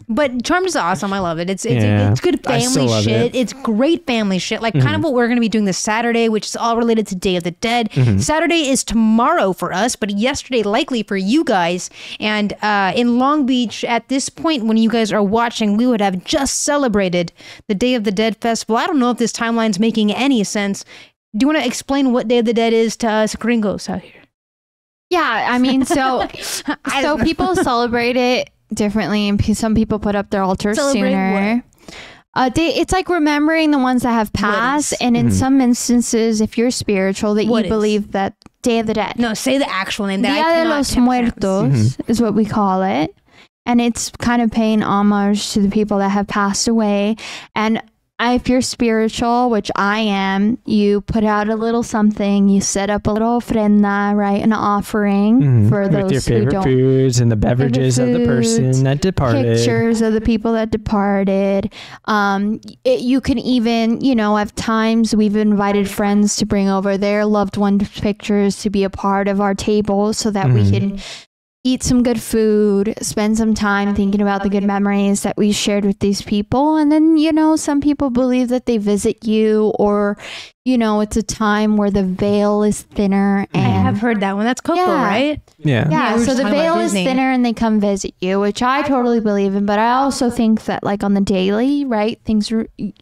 But Charmed is awesome. I love it. It's good family shit. It's great family shit. Like kind of what we're going to be doing this Saturday, which is all related to Day of the Dead. Saturday is tomorrow for us, but yesterday likely for you guys. And in Long Beach, at this point when you guys are watching, we would have just celebrated the Day of the Dead festival. I don't know if this timeline's making any sense. Do you want to explain what Day of the Dead is to us gringos out here? Yeah, I mean, so people celebrate it differently, and some people put up their altars sooner. It's like remembering the ones that have passed, and in some instances, if you're spiritual, that you believe that Day of the Dead. No, say the actual name. Dia de los Muertos is what we call it, and it's kind of paying homage to the people that have passed away. And if you're spiritual, which I am, you put out a little something, you set up a little ofrenda, right? An offering for those with your favorite foods and the beverages of the person that departed. Pictures of the people that departed. You can even, at times we've invited friends to bring over their loved one's pictures to be a part of our table so that we can eat some good food, spend some time thinking about the good memories that we shared with these people. And then, some people believe that they visit you, or, it's a time where the veil is thinner. And I have heard that one. That's Coco, right? Yeah. So the veil is thinner and they come visit you, which I totally believe in. But I also think that like on the daily, right,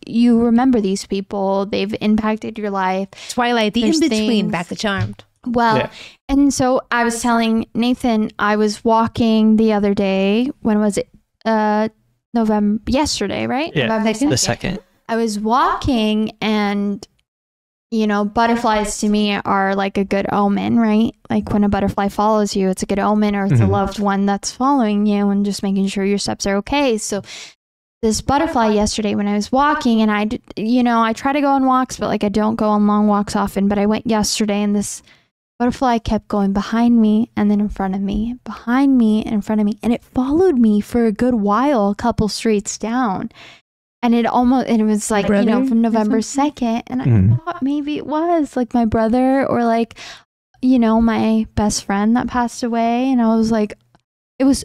you remember these people. They've impacted your life. Twilight, the in-between, back to Charmed. Well, and so I was telling Nathan, I was walking the other day. When was it? November, yesterday, right? Yeah, November the 2nd. I was walking and, butterflies to me are like a good omen, right? Like when a butterfly follows you, it's a good omen, or it's a loved one that's following you and just making sure your steps are okay. So this butterfly yesterday when I was walking, and I try to go on walks, but like I don't go on long walks often, but I went yesterday and this butterfly kept going behind me and then in front of me, behind me and in front of me. And it followed me for a good while, a couple streets down. And it was like, from November 2nd. And I thought maybe it was like my brother or like, my best friend that passed away. And I was like, it was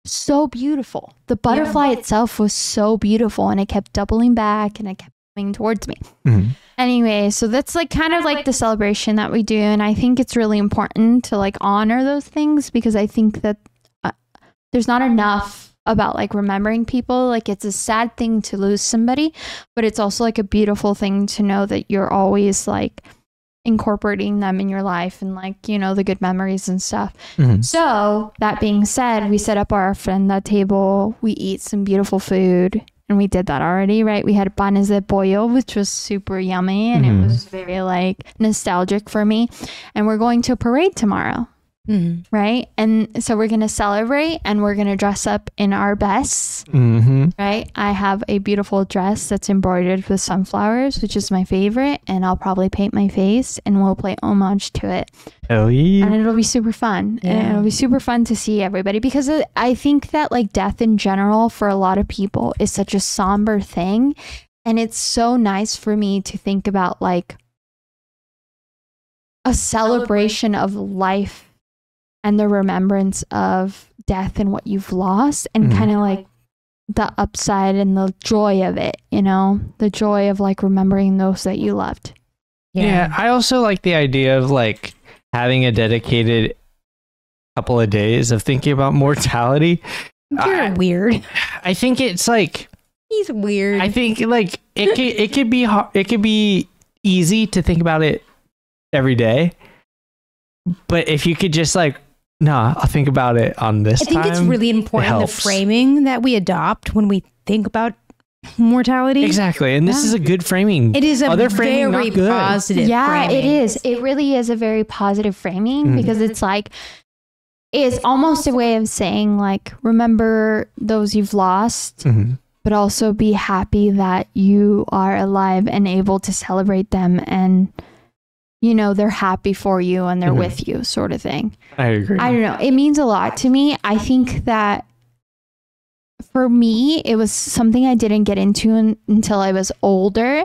so beautiful. The butterfly itself was so beautiful, and it kept doubling back and it kept coming towards me. Anyway, so that's like kind of like the celebration that we do. And I think it's really important to like honor those things, because I think that there's not enough about like remembering people. Like it's a sad thing to lose somebody, but it's also like a beautiful thing to know that you're always like incorporating them in your life and like, the good memories and stuff. So that being said, we set up our ofrenda table, we eat some beautiful food. And we did that already, right? We had panes de pollo, which was super yummy. And it was very like nostalgic for me. And we're going to a parade tomorrow, right? And so we're going to celebrate and we're going to dress up in our bests, right? I have a beautiful dress that's embroidered with sunflowers, which is my favorite. And I'll probably paint my face and we'll play homage to it. Hell yeah. And it'll be super fun. Yeah. And it'll be super fun to see everybody, because I think that like death in general for a lot of people is such a somber thing. And it's so nice for me to think about like a celebration of life and the remembrance of death and what you've lost, and kind of like the upside and the joy of it, the joy of like remembering those that you loved. Yeah. I also like the idea of like having a dedicated couple of days of thinking about mortality. You're weird. I think it's like, he's weird. I think like it could be hard, it could be easy to think about it every day, but if you could just like, I'll think about it on this time. I think it's really important, the framing that we adopt when we think about mortality. Exactly. And this is a good framing. It is a very positive framing. It is. It really is a very positive framing, because it's like, it's almost a way of saying like, remember those you've lost, but also be happy that you are alive and able to celebrate them, and they're happy for you and they're with you, sort of thing. I agree. I don't know. It means a lot to me. I think that for me, it was something I didn't get into until I was older.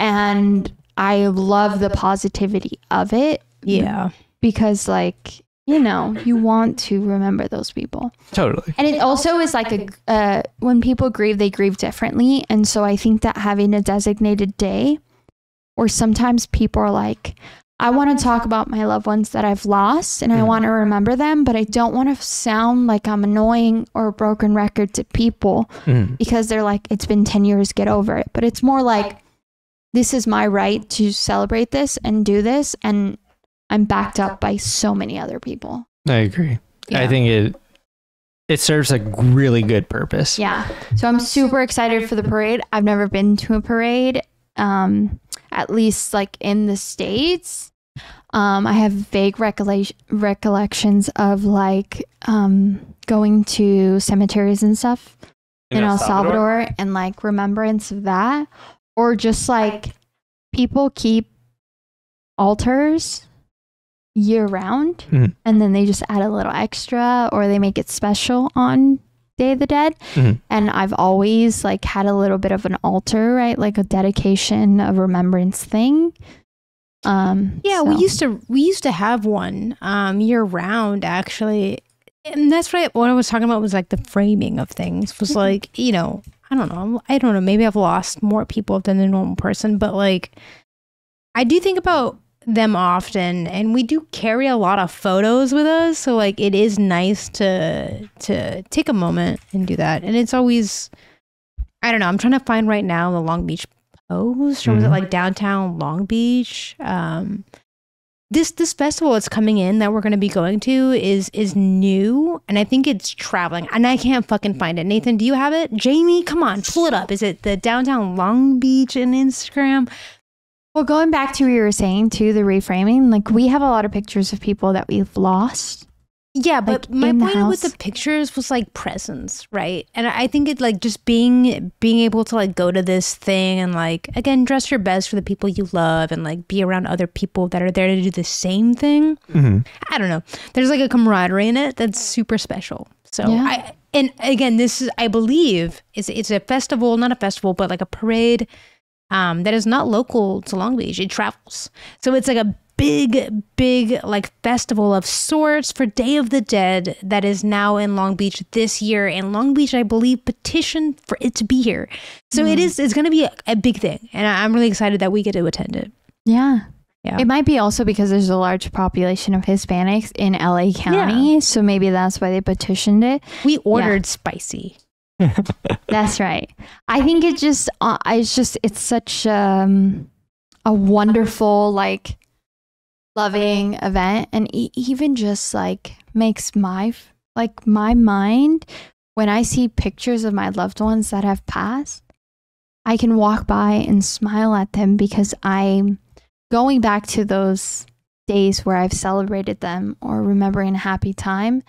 And I love the positivity of it. Yeah. Because like, you want to remember those people. Totally. And it also is like when people grieve, they grieve differently. And so I think that having a designated day, or sometimes people are like, I want to talk about my loved ones that I've lost and I want to remember them, but I don't want to sound like I'm annoying or a broken record to people because they're like, it's been 10 years, get over it. But it's more like, this is my right to celebrate this and do this. And I'm backed up by so many other people. I agree. Yeah. I think it serves a really good purpose. Yeah. So I'm super excited for the parade. I've never been to a parade. At least like in the States. I have vague recollections of like going to cemeteries and stuff in El Salvador and like remembrance of that. or just like people keep altars year round, and then they just add a little extra, or they make it special on Day of the Dead. And I've always like had a little bit of an altar, right? Like a dedication, a remembrance thing. We used to have one year round, actually. And that's what I was talking about was like the framing of things was like, you know, I don't know. Maybe I've lost more people than the normal person, but like I do think about them often, and we do carry a lot of photos with us, so like it is nice to take a moment and do that. And it's always, I don't know, I'm trying to find right now the Long Beach post, or was it like downtown Long Beach? This festival that's coming in that we're going to be going to is new, and I think it's traveling, and I can't fucking find it. Nathan, do you have it? Jamie, come on, pull it up. Is it the downtown Long Beach in Instagram? Well, going back to what you were saying too, the reframing, like we have a lot of pictures of people that we've lost. Yeah, but my point with the pictures was like presence, right? And I think it like just being able to like go to this thing and like, again, dress your best for the people you love and like be around other people that are there to do the same thing. I don't know. There's like a camaraderie in it that's super special. So and again, this is, I believe, it's a festival, not a festival, but like a parade that is not local to Long Beach. It travels. So it's like a big like festival of sorts for Day of the Dead that is now in Long Beach this year. And Long Beach, I believe, petitioned for it to be here. So it's going to be a big thing. And I'm really excited that we get to attend it. Yeah. It might be also because there's a large population of Hispanics in LA County. So maybe that's why they petitioned it. We ordered spicy. That's right. I think it's such a wonderful, like, loving event, and even just like makes my mind, when I see pictures of my loved ones that have passed, I can walk by and smile at them because I'm going back to those days where I've celebrated them or remembering a happy time.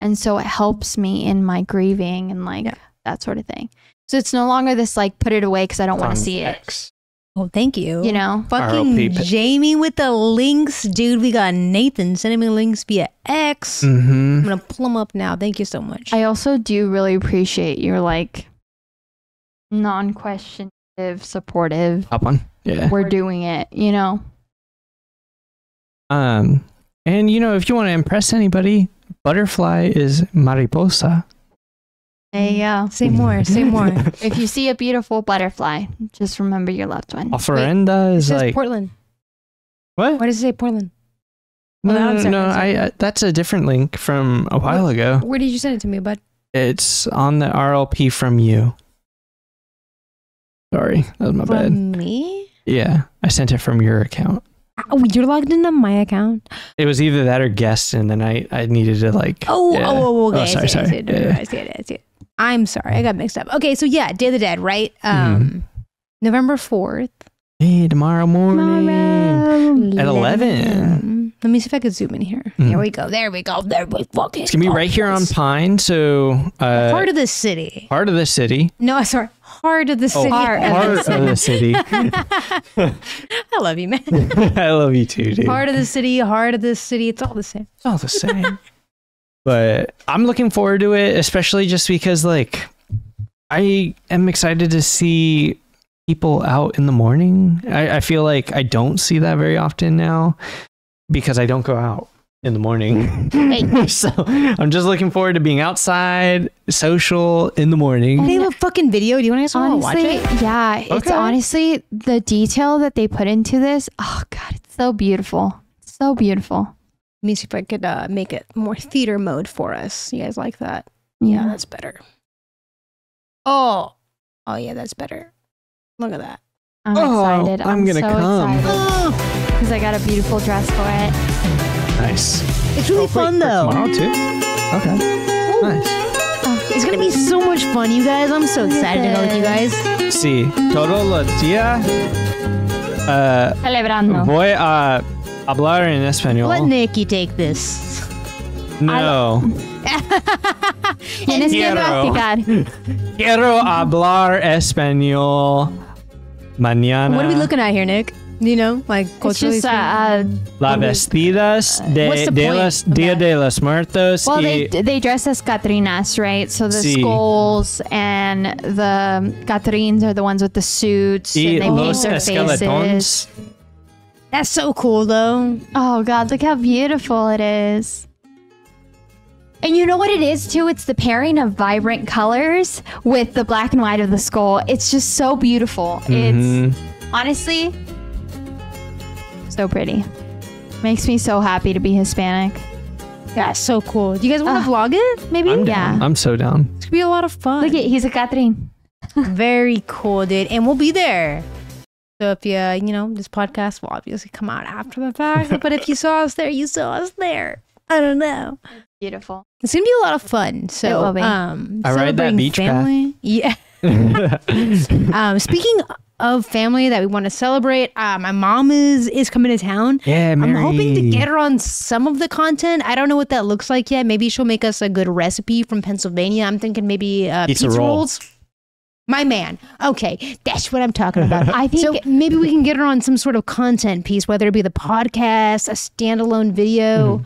And so it helps me in my grieving and like that sort of thing. So it's no longer this like put it away because I don't want to see it. Oh, thank you. You know, fucking Jamie with the links, dude. We got Nathan sending me links via X. I'm gonna pull them up now. Thank you so much. I also do really appreciate your like non-questionative, supportive. Hop on. Yeah, we're doing it. You know. And you know, if you want to impress anybody, butterfly is mariposa. There you go. Say more. Say more. If you see a beautiful butterfly, just remember your loved one. Ofrenda is like Portland. What? Why does it say Portland? No. That's a different link from a while ago. Where did you send it to me, bud? It's on the RLP from you. Sorry, that was my bad. From me? Yeah, I sent it from your account. Oh, you're logged into my account. It was either that or guest, and then I needed to like. Okay. Oh, sorry. I see it. I'm sorry, I got mixed up. Okay, so yeah, Day of the Dead, right? November 4th. Hey, tomorrow morning at 11. Let me see if I could zoom in here. There we go. There we fucking. It's gonna be right here on Pine. So heart of the city. Heart of the city. No, sorry. Heart of the city. Heart of the city. I love you, man. I love you too, dude. Heart of the city. Heart of the city. It's all the same. It's all the same. But I'm looking forward to it, especially just because like I am excited to see people out in the morning. I feel like I don't see that very often now because I don't go out in the morning. So I'm just looking forward to being outside, social in the morning. They have a fucking video. Do you want to watch it? Yeah, it's honestly the detail that they put into this. Oh God, it's so beautiful. So beautiful. Let me see if I could make it more theater mode for us. You guys like that? Yeah, that's better. Oh yeah, that's better. Look at that. I'm excited. I'm gonna come because I got a beautiful dress for it. Nice. It's really fun though. Tomorrow too. Okay. Ooh. Nice. It's gonna be so much fun, you guys. I'm so excited to go with you guys. Sí, todo el día. Celebrando. Voy a hablar en español. Let Nikki take this. No. Tienes que practicar. Quiero hablar español Mañana. What are we looking at here, Nick? You know, like culturally. It's just La vestidas Dia de los Muertos. Well, they dress as Catrinas, right? So the skulls and the Catrins are the ones with the suits. And they paint their faces. That's so cool, though. Oh, God, look how beautiful it is. And you know what it is, too? It's the pairing of vibrant colors with the black and white of the skull. It's just so beautiful. It's honestly so pretty. Makes me so happy to be Hispanic. Yeah, so cool. Do you guys want to vlog it? Maybe? I'm so down. It's gonna be a lot of fun. Look at, he's a Catherine. Very cool, dude. And we'll be there. So if this podcast will obviously come out after the fact. But if you saw us there, you saw us there. I don't know. Beautiful. It's gonna be a lot of fun. So it will be. I ride that beach family. Path. Yeah. Speaking of family that we want to celebrate, my mom is coming to town. Yeah, Mary. I'm hoping to get her on some of the content. I don't know what that looks like yet. Maybe she'll make us a good recipe from Pennsylvania. I'm thinking maybe pizza rolls. My man. Okay, that's what I'm talking about. I think so. Maybe we can get her on some sort of content piece, whether it be the podcast, a standalone video.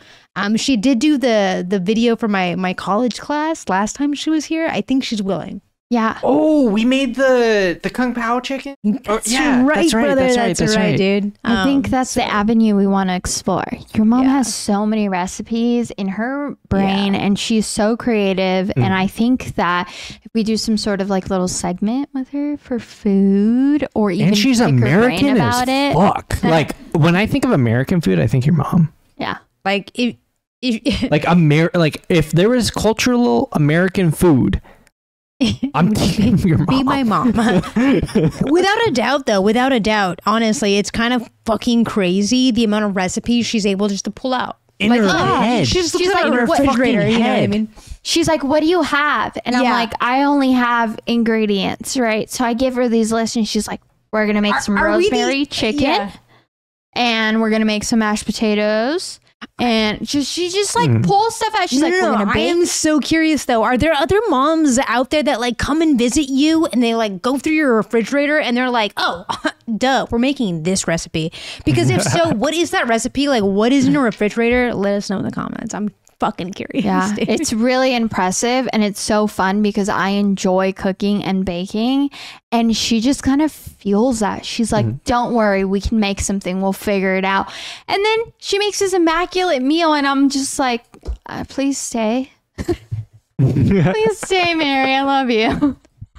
She did do the video for my college class last time she was here. I think she's willing. Yeah. Oh, we made the Kung Pao chicken? That's right, brother. That's right, dude. I think that's the avenue we want to explore. Your mom has so many recipes in her brain and she's so creative. And I think that if we do some sort of like little segment with her for food or even and she's American about as fuck. Like when I think of American food, I think your mom. Yeah. Like if if there was cultural American food, I'm thinking your mom. Be my mom. Without a doubt, though. Without a doubt. Honestly, it's kind of fucking crazy the amount of recipes she's able just to pull out. In her head. She's like, in her refrigerator. You know what I mean? She's like, what do you have? And I'm like, I only have ingredients, right? So I give her these lists and she's like, we're going to make some rosemary chicken and we're going to make some mashed potatoes. And she just like pulls stuff out. She's like, we're gonna bake. I am so curious though. Are there other moms out there that like come and visit you and they like go through your refrigerator and they're like, oh, duh, we're making this recipe? Because if so, what is that recipe? Like, what is in a refrigerator? Let us know in the comments. I'm fucking curious. Yeah, dude. It's really impressive and it's so fun because I enjoy cooking and baking, and she just kind of feels that. She's like, don't worry, we can make something, we'll figure it out. And then she makes this immaculate meal and I'm just like, please stay. Please stay, Mary, I love you.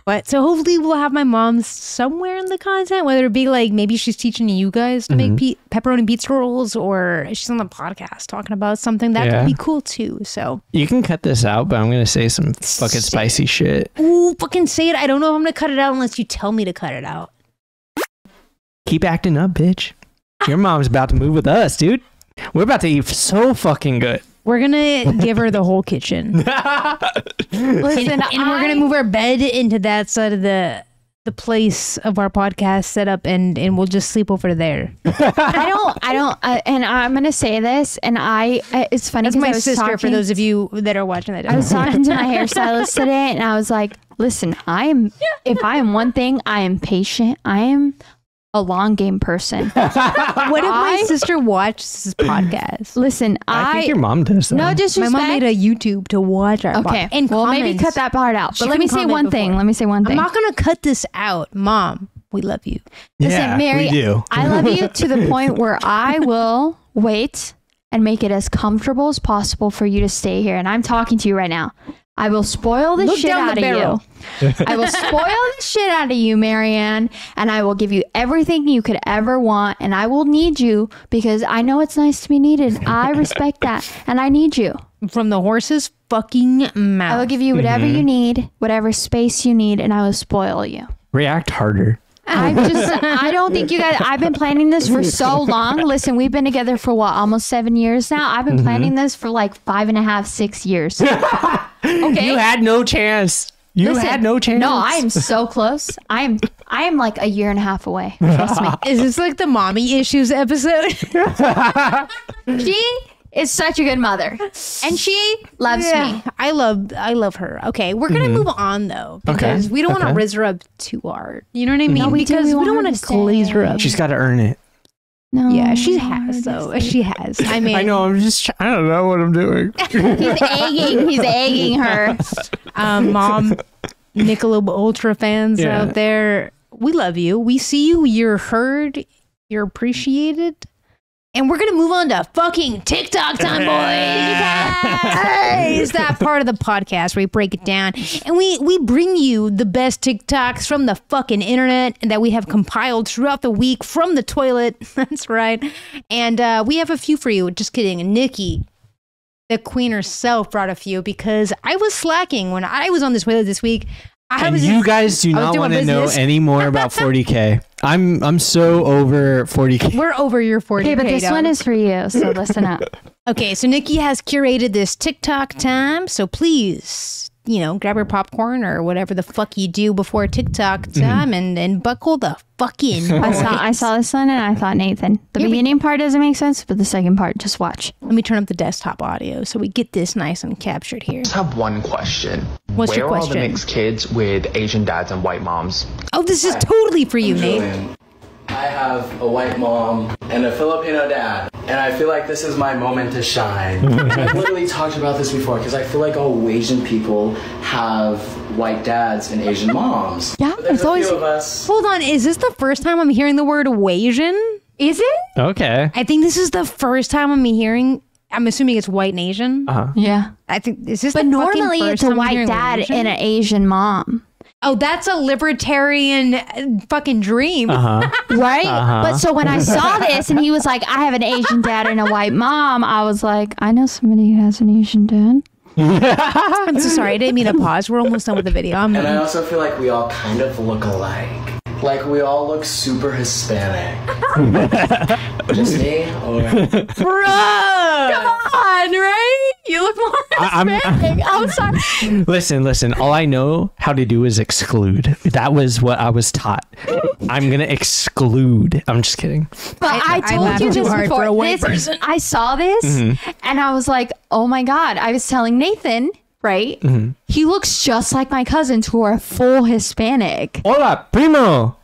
But so hopefully we'll have my mom somewhere in the content, whether it be like maybe she's teaching you guys to make pepperoni pizza rolls, or she's on the podcast talking about something that could be cool too. So you can cut this out, but I'm gonna say some fucking spicy shit. Ooh, fucking say it. I don't know if I'm gonna cut it out unless you tell me to cut it out. Keep acting up, bitch. Your mom's about to move with us, dude. We're about to eat so fucking good. We're gonna give her the whole kitchen. Listen, and we're gonna move our bed into that side of the place of our podcast setup, and we'll just sleep over there. I don't, and I'm gonna say this, and it's funny. That's my sister. For those of you that are watching that, I was talking to my hairstylist today, and I was like, "Listen, if I am one thing, I am patient. I am a long game person." What if my sister watches this podcast? Listen, I think your mom does. Though. No disrespect. My mom made a YouTube to watch our podcast. And well, maybe cut that part out. But let me say one thing. I'm not gonna cut this out, Mom. We love you. Listen, Mary, we do. I love you to the point where I will wait and make it as comfortable as possible for you to stay here. And I'm talking to you right now. I will spoil the shit out of you. I will spoil the shit out of you, Marianne, and I will give you everything you could ever want, and I will need you because I know it's nice to be needed. I respect that, and I need you. From the horse's fucking mouth. I will give you whatever you need, whatever space you need, and I will spoil you. React harder. I don't think you guys, I've been planning this for so long. Listen, we've been together for almost 7 years now. I've been planning this for like 5.5, 6 years. Okay. You had no chance. You had no chance. No, I am so close. I am like a year and a half away. Trust me. Is this like the mommy issues episode? She is such a good mother, and she loves me. I love her. Okay, we're gonna move on though, because we don't want to raise her up too hard. You know what I mean? No, because we don't want to glaze her up. She's got to earn it. No, yeah, she has though. She has. I mean, I know. I don't know what I'm doing. He's egging her. Mom, Michelob Ultra fans out there, we love you. We see you. You're heard. You're appreciated. And we're going to move on to fucking TikTok time, boys. It's that part of the podcast where we break it down. And we bring you the best TikToks from the fucking internet and that we have compiled throughout the week from the toilet. That's right. And we have a few for you. Just kidding. Nikki, the queen herself, brought a few because I was slacking when I was on the toilet this week. You guys do not want to know any more about 40K. I'm so over 40K. We're over your 40K. Okay, but this one is for you, so listen up. Okay, so Nikki has curated this TikTok time, so please, grab your popcorn or whatever the fuck you do before TikTok time and buckle the fucking I saw this one and I thought, Nathan, the beginning part doesn't make sense, but the second part, just watch. Let me turn up the desktop audio so we get this nice and captured here. I just have one question. What's your question? Where are all the mixed kids with Asian dads and white moms? Oh, this is totally for you, Nate. Julian. I have a white mom and a Filipino dad, and I feel like this is my moment to shine. I've literally talked about this before because I feel like all Asian people have white dads and Asian moms. Yeah, there's it's always. Few of us. Hold on, is this the first time I'm hearing the word Asian? Is it? Okay. I think this is the first time I'm hearing. I'm assuming it's white and Asian. Yeah. I think is this. But the normally fucking it's first a time I'm white hearing dad Asian? and an Asian mom. Oh, that's a libertarian fucking dream. Uh-huh. Right? Uh-huh. But so when I saw this and he was like, I have an Asian dad and a white mom, I was like, I know somebody who has an Asian dad. I'm so sorry. I didn't mean to pause. We're almost done with the video. And I also feel like we all kind of look alike. Like we all look super Hispanic. Just me? Or... Bro! Come on, right? You look more Hispanic. I'm sorry. Listen. All I know how to do is exclude. That was what I was taught. I'm going to exclude. I'm just kidding. But I told you this before. For a white person. I saw this and I was like, oh my God. I was telling Nathan, right? He looks just like my cousins who are full Hispanic. Hola, primo.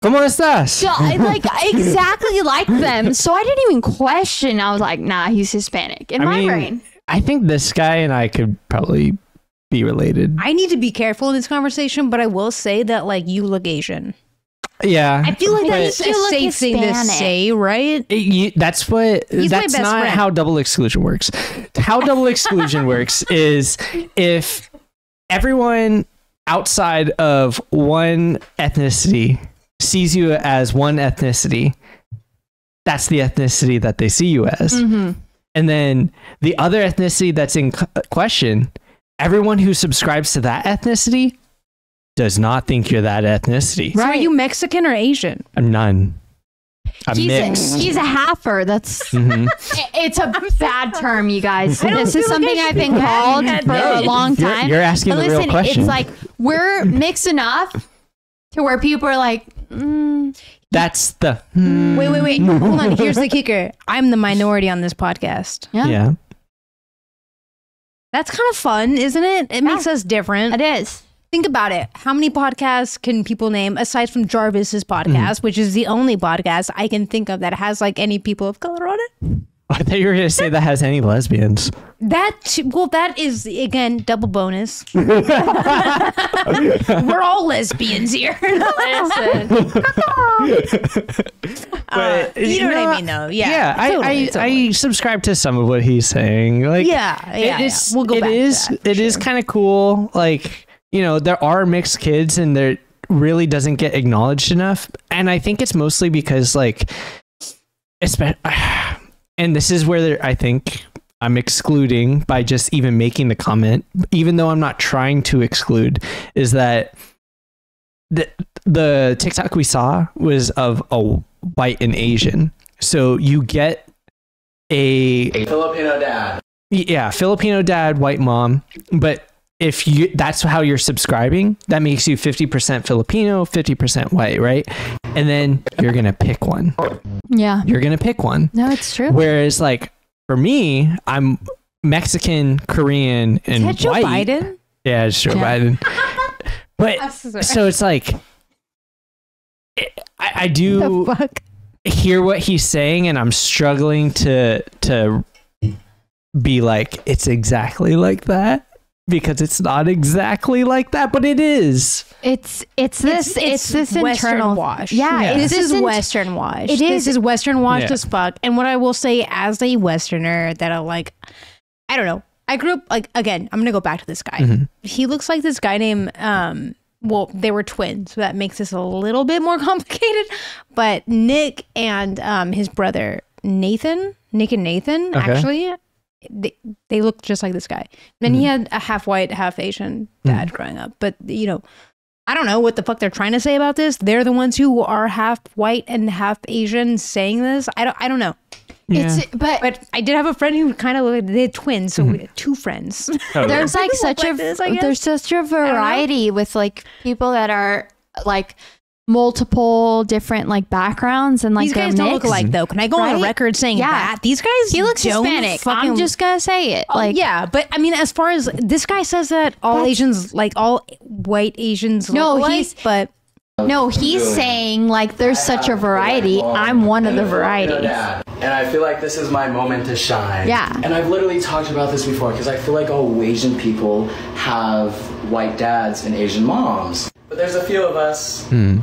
¿Cómo estás? So I like exactly like them. So I didn't even question. I was like, nah, he's Hispanic in my brain. I think this guy and I could probably be related. I need to be careful in this conversation, but I will say that like you look Asian. Yeah. I feel like that's a safe thing to say, right? That's not friend. how double exclusion works. How double exclusion works is if everyone outside of one ethnicity sees you as one ethnicity, that's the ethnicity that they see you as. And then the other ethnicity that's in question, everyone who subscribes to that ethnicity does not think you're that ethnicity. Right. So are you Mexican or Asian? I'm none. I'm mixed. He's a halfer. That's it's a bad term, you guys. This is something I've been called for a long time. You're asking the real question. It's like we're mixed enough to where people are like, That's the wait. Hold on. Here's the kicker. I'm the minority on this podcast. Yeah. That's kind of fun, isn't it? It makes us different. It is. Think about it. How many podcasts can people name aside from Jarvis's podcast, which is the only podcast I can think of that has like any people of color on it? I thought you were going to say that has any lesbians. That is, again, double bonus. We're all lesbians here. Listen. But, you know what I mean, though. Yeah. I subscribe to some of what he's saying. Like, We'll go back to that. It is kind of cool. Like, there are mixed kids and there really doesn't get acknowledged enough. And I think it's mostly because, like, and this is where I think I'm excluding by just even making the comment, even though I'm not trying to exclude, is that the TikTok we saw was of a white and Asian. So you get a Filipino dad. Yeah, Filipino dad, white mom. But if that's how you're subscribing, that makes you 50% Filipino, 50% white, right? And then you're going to pick one. Yeah. You're going to pick one. No, it's true. Whereas like for me, I'm Mexican, Korean, and Is that Joe white. Biden? Yeah, it's Joe Biden. But so it's like, I do The fuck? hear what he's saying, and I'm struggling to be like, it's exactly like that, because it's not exactly like that, but it is. It's this Western internal wash. Yeah, This is Western wash. This is Western wash as fuck. And what I will say as a Westerner that I don't know. I grew up like, again, I'm gonna go back to this guy. Mm-hmm. He looks like this guy named well, they were twins, so that makes this a little bit more complicated. But Nick and his brother Nick and Nathan, actually, they look just like this guy. And he had a half white, half Asian dad growing up. But you know, I don't know what the fuck they're trying to say about this. They're the ones who are half white and half Asian saying this. I don't know. Yeah. But I did have a friend who kind of they had twins, so we had two friends. There's like there's such a variety with like people that are like multiple different like backgrounds, and like these guys don't look alike though. Can I go on record saying that these guys? He looks Hispanic. I'm just gonna say it. Like yeah, but I mean, as far as this guy says that all Asians, like all white Asians, look alike, but. No, he's saying like there's such a variety. I'm one of the varieties. And I feel like this is my moment to shine. Yeah. And I've literally talked about this before because I feel like all Asian people have white dads and Asian moms. But there's a few of us. And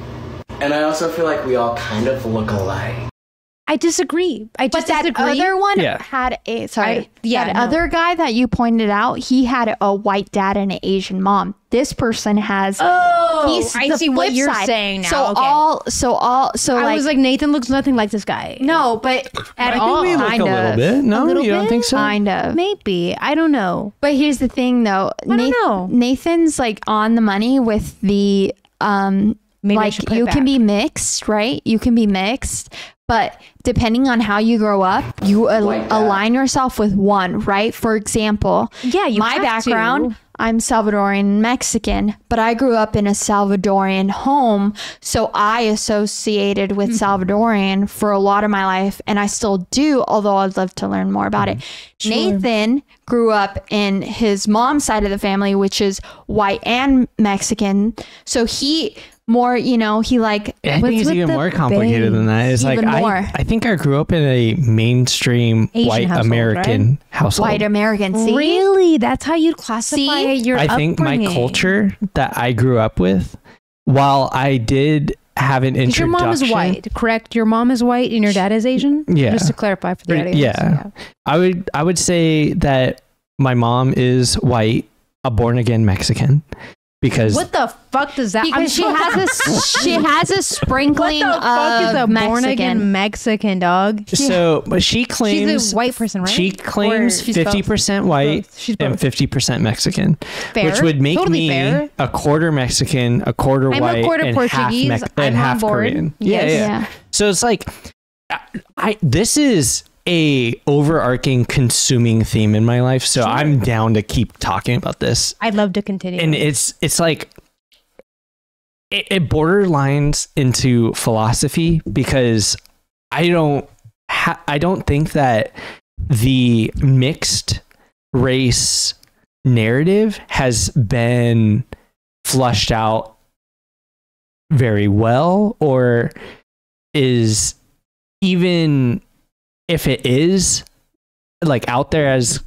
I also feel like we all kind of look alike. I disagree. But that other one had other guy that you pointed out, he had a white dad and an Asian mom. This person has I see what you're saying now. I was like, Nathan looks nothing like this guy. No, but I think we look a little bit. No, you don't think so? Kind of. Maybe. I don't know. But here's the thing though. I don't know. Nathan's like on the money with the Maybe like you can be mixed, right? You can be mixed. But depending on how you grow up, you align yourself with one, right? For example, my background, I'm Salvadorian Mexican, but I grew up in a Salvadorian home. So I associated with Salvadorian for a lot of my life, and I still do, although I'd love to learn more about it. Sure. Nathan grew up in his mom's side of the family, which is white and Mexican. So he... more, you know, he like... I think it's even more complicated than that. It's like, I think I grew up in a mainstream Asian white household, American household. White American, see? Really? That's how you'd classify your upbringing? I think my culture that I grew up with, while I did have an introduction... Your mom is white, correct? Your mom is white and your dad is Asian? Yeah. Just to clarify for the audience. Yeah. I would say that my mom is white, a born-again Mexican. Because what the fuck does that? Because she has a sprinkling what the fuck of is a born again Mexican dog? So, but she claims she's a white person, right? She claims 50% white and 50% Mexican, which would make me a quarter Mexican, a quarter white, a quarter and Portuguese, half Korean. Yeah. So it's like, this is a overarching consuming theme in my life, so I'm down to keep talking about this. I'd love to continue. And it's like it borderlines into philosophy, because I don't think that the mixed race narrative has been flushed out very well, or is, even if it is like out there as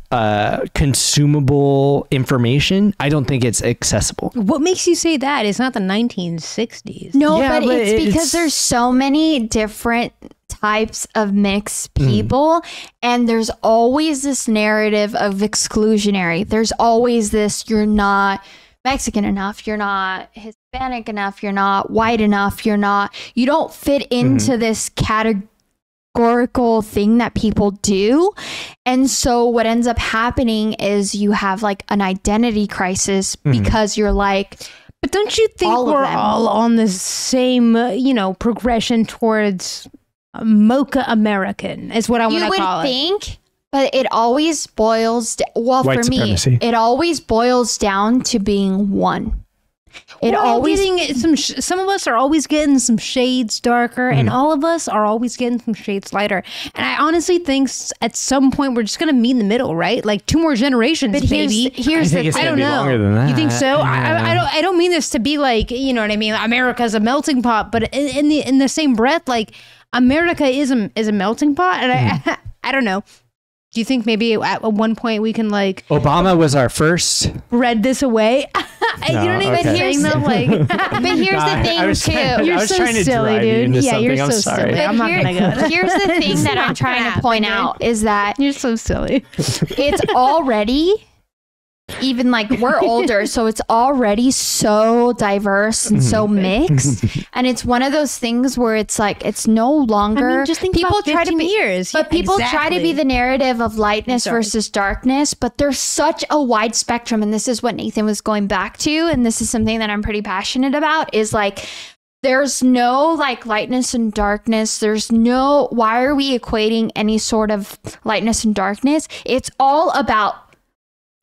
consumable information, I don't think it's accessible. What makes you say that? It's not the 1960s. No, but it's because there's so many different types of mixed people, and there's always this narrative of exclusionary. There's always this, you're not Mexican enough, you're not Hispanic enough, you're not white enough, you don't fit into this categorical thing that people do. And so what ends up happening is you have like an identity crisis, because you're like, but don't you think we're all on the same progression towards mocha American is what I want to call it. You would think, but it always boils white for supremacy. Me, it always boils down to being one. Some of us are always getting some shades darker, and all of us are always getting some shades lighter. And I honestly think at some point we're just gonna meet in the middle, right? Like 2 more generations, but baby. Here's the thing. I don't know. You think so? Yeah. I don't mean this to be like, you know what I mean? America's a melting pot, but in the same breath, like America is a melting pot, and I don't know. Do you think maybe at one point we can like Obama was our first spread this away? You know what I mean? Here's the thing too. You're so silly, dude. Yeah, you're so silly. I'm not gonna go. Here's the thing that I'm trying to point out is that you're so silly. It's already, even like we're older, so it's already so diverse and so mixed, and it's one of those things where it's like it's no longer. Just think people try to be years, but people try to be the narrative of lightness versus darkness. But there's such a wide spectrum, and this is what Nathan was going back to, and this is something that I'm pretty passionate about. Is like there's no like lightness and darkness. There's no. Why are we equating any sort of lightness and darkness? It's all about.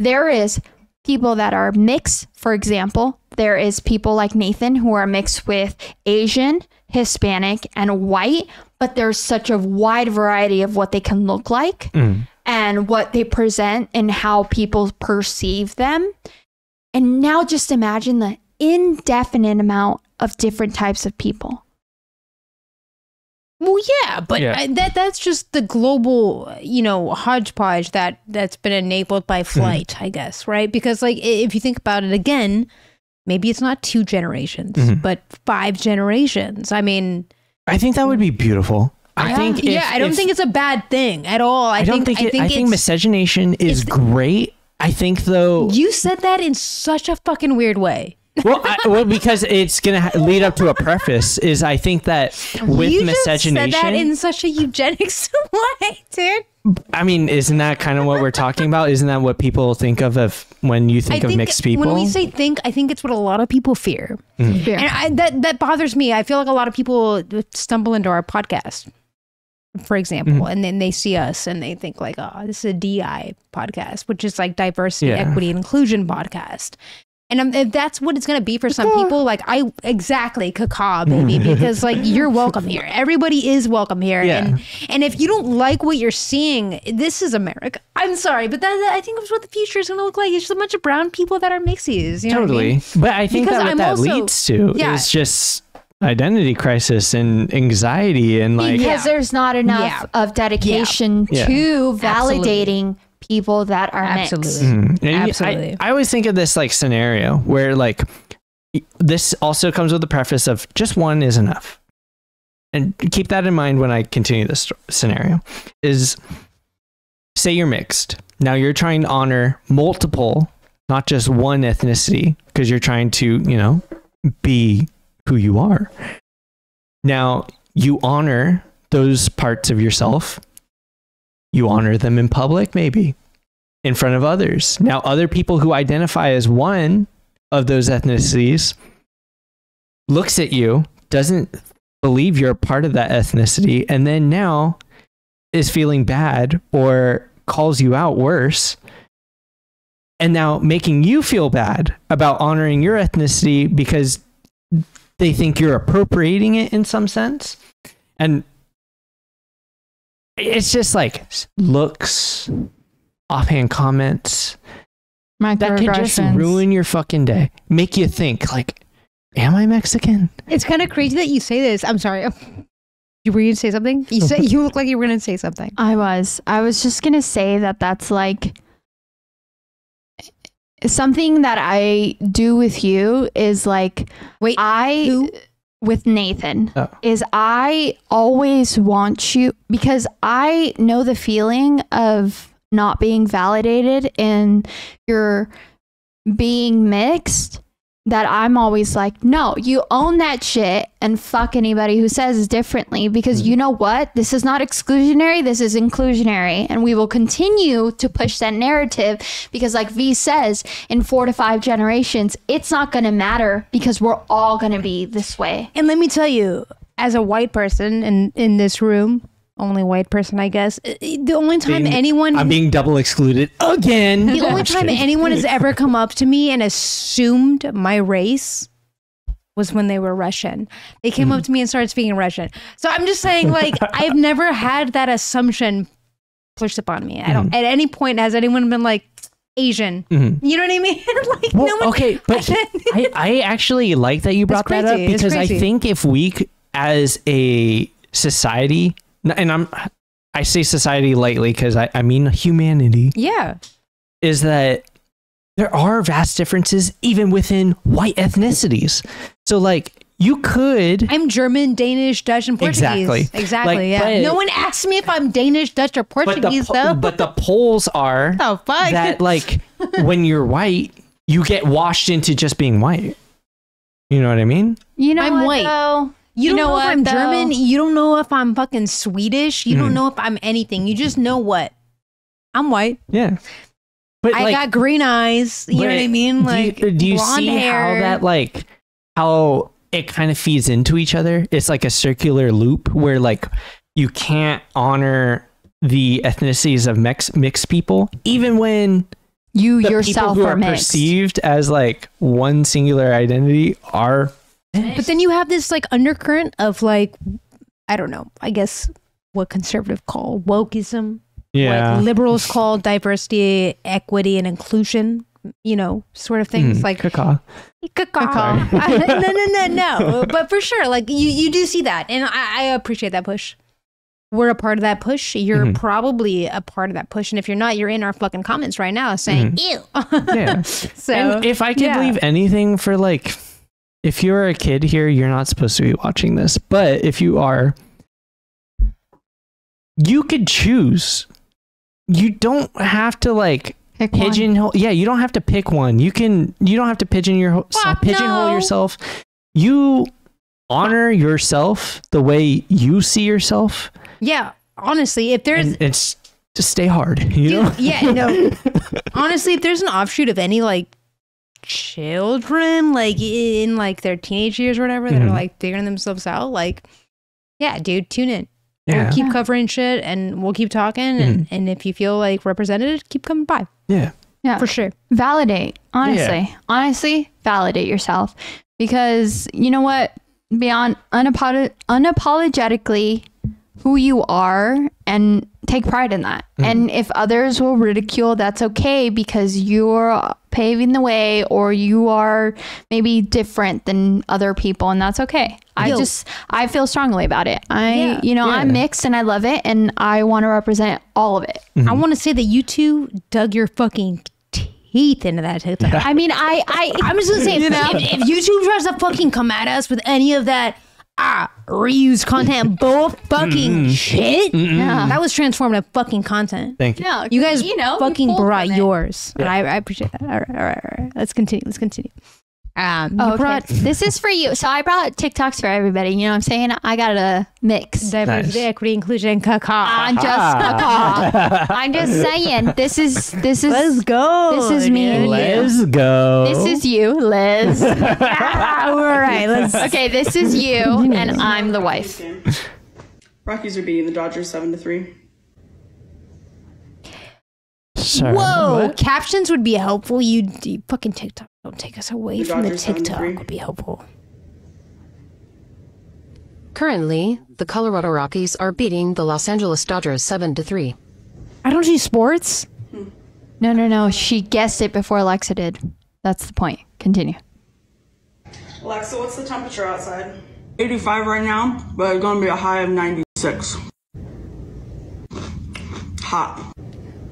There is people that are mixed, for example. There is people like Nathan who are mixed with Asian, Hispanic, and white, but there's such a wide variety of what they can look like and what they present and how people perceive them. And now just imagine the indefinite amount of different types of people. Well, yeah, but that's just the global, hodgepodge that's been enabled by flight, I guess, right? Because like if you think about it again, maybe it's not 2 generations, but 5 generations. I mean, I think that would be beautiful. I think I don't think it's a bad thing at all. I think miscegenation is great. I think though you said that in such a fucking weird way. Well, because it's going to lead up to a preface is I think that with miscegenation. You just said that in such a eugenics way, dude. I mean, isn't that kind of what we're talking about? Isn't that what people think of when you think of mixed people? When we say think, I think it's what a lot of people fear. And that bothers me. I feel like a lot of people stumble into our podcast, for example, and then they see us and they think like, oh, this is a DI podcast, which is like diversity, equity, and inclusion podcast. And if that's what it's going to be for some people, like caca, baby, because like you're welcome here. Everybody is welcome here. Yeah. And if you don't like what you're seeing, this is America. I'm sorry, but I think that's what the future is going to look like. It's just a bunch of brown people that are mixies. You know what I mean? But I think that leads to is just identity crisis and anxiety and like because there's not enough of dedication to validating people that are mixed. Absolutely. I always think of this like scenario where like this also comes with the preface of just one is enough. And keep that in mind when I continue this scenario is say you're mixed. Now you're trying to honor multiple, not just one ethnicity because you're trying to, be who you are. Now you honor those parts of yourself. You honor them in public, maybe in front of others. Now, other people who identify as one of those ethnicities looks at you, doesn't believe you're a part of that ethnicity, and then now is feeling bad or calls you out worse. And now making you feel bad about honoring your ethnicity because they think you're appropriating it in some sense. And it's just like looks, offhand comments that can just ruin your fucking day. Make you think like, am I Mexican? It's kind of crazy that you say this. I'm sorry. You were going to say something? You look like you were going to say something. I was just going to say that like something that I do with you is like, with Nathan is I always want you because I know the feeling of not being validated in your being mixed, that I'm always like, no, you own that shit and fuck anybody who says differently because you know what? This is not exclusionary. This is inclusionary. And we will continue to push that narrative because like V says, in 4 to 5 generations, it's not going to matter because we're all going to be this way. And let me tell you, as a white person in this room, only white person, I guess. The only time I'm being double excluded again. The only time anyone has ever come up to me and assumed my race was when they were Russian. They came up to me and started speaking Russian. So I'm just saying, like, I've never had that assumption pushed upon me. I don't. At any point has anyone been like Asian? You know what I mean? Like, well, no one, okay, but I actually like that you brought that up, because I think if we, as a society, and I say society lightly because I mean humanity. Yeah, is that there are vast differences even within white ethnicities. So like you could. I'm German, Danish, Dutch, and Portuguese. Exactly. Like, yeah. No one asked me if I'm Danish, Dutch, or Portuguese though. But the polls are that like when you're white, you get washed into just being white. You know what I mean? You know, I'm white. Though? You don't know if I'm German. You don't know if I'm fucking Swedish. You don't know if I'm anything. You just know what? I'm white. Yeah. But I got green eyes. You know what I mean? Like, do you see hair. How that, like, how it kind of feeds into each other? It's like a circular loop where, like, you can't honor the ethnicities of mixed people, even when you yourself people who are perceived as like one singular identity are. But then you have this like undercurrent of like, I don't know, I guess what conservative call wokeism. Yeah. Like liberals call diversity, equity, and inclusion, you know, sort of things like caca. No. But for sure, like you do see that. And I appreciate that push. We're a part of that push. You're probably a part of that push. And if you're not, you're in our fucking comments right now saying, ew. Yeah. So and if I could leave anything for like, if you're a kid here, you're not supposed to be watching this. But if you are, you could choose. You don't have to like pigeonhole. Yeah, you don't have to pick one. You don't have to pigeonhole yourself. You honor yourself the way you see yourself. Yeah, honestly, if there's it's just stay hard. You know? Yeah, no. Honestly, if there's an offshoot of any like children like in like their teenage years or whatever that are like figuring themselves out, like, yeah, dude, tune in. Yeah. We'll keep covering shit and we'll keep talking. And if you feel like represented, keep coming by. Yeah. Yeah. For sure. Validate. Honestly, validate yourself. Because you know what? Beyond unapologetically who you are, and take pride in that. And if others will ridicule, that's okay, because you're paving the way, or you are maybe different than other people, and that's okay. I feel strongly about it. I'm mixed and I love it, and I want to represent all of it. I want to say that you two dug your fucking teeth into that TikTok. I mean, I'm just gonna say, if YouTube tries to fucking come at us with any of that reused content bull fucking shit, that was transformative fucking content. Thank you. No, you guys fucking brought yours. And I appreciate that. All right. Let's continue. This is for you. So I brought TikToks for everybody. You know what I'm saying? I got a mix. Diversity, equity, inclusion, caca. I'm just saying. This is. Let's go. This is me and you. Let's go. This is you, Liz. All right. Okay, this is you, and I'm the wife. Rockies are beating the Dodgers 7-3. Sorry. Whoa! What? Captions would be helpful. You fucking TikTok. Don't take us away from the TikTok. Would be helpful. Currently, the Colorado Rockies are beating the Los Angeles Dodgers 7-3. I don't do sports. No. She guessed it before Alexa did. That's the point. Continue. Alexa, what's the temperature outside? 85 right now, but it's gonna be a high of 96. Hot.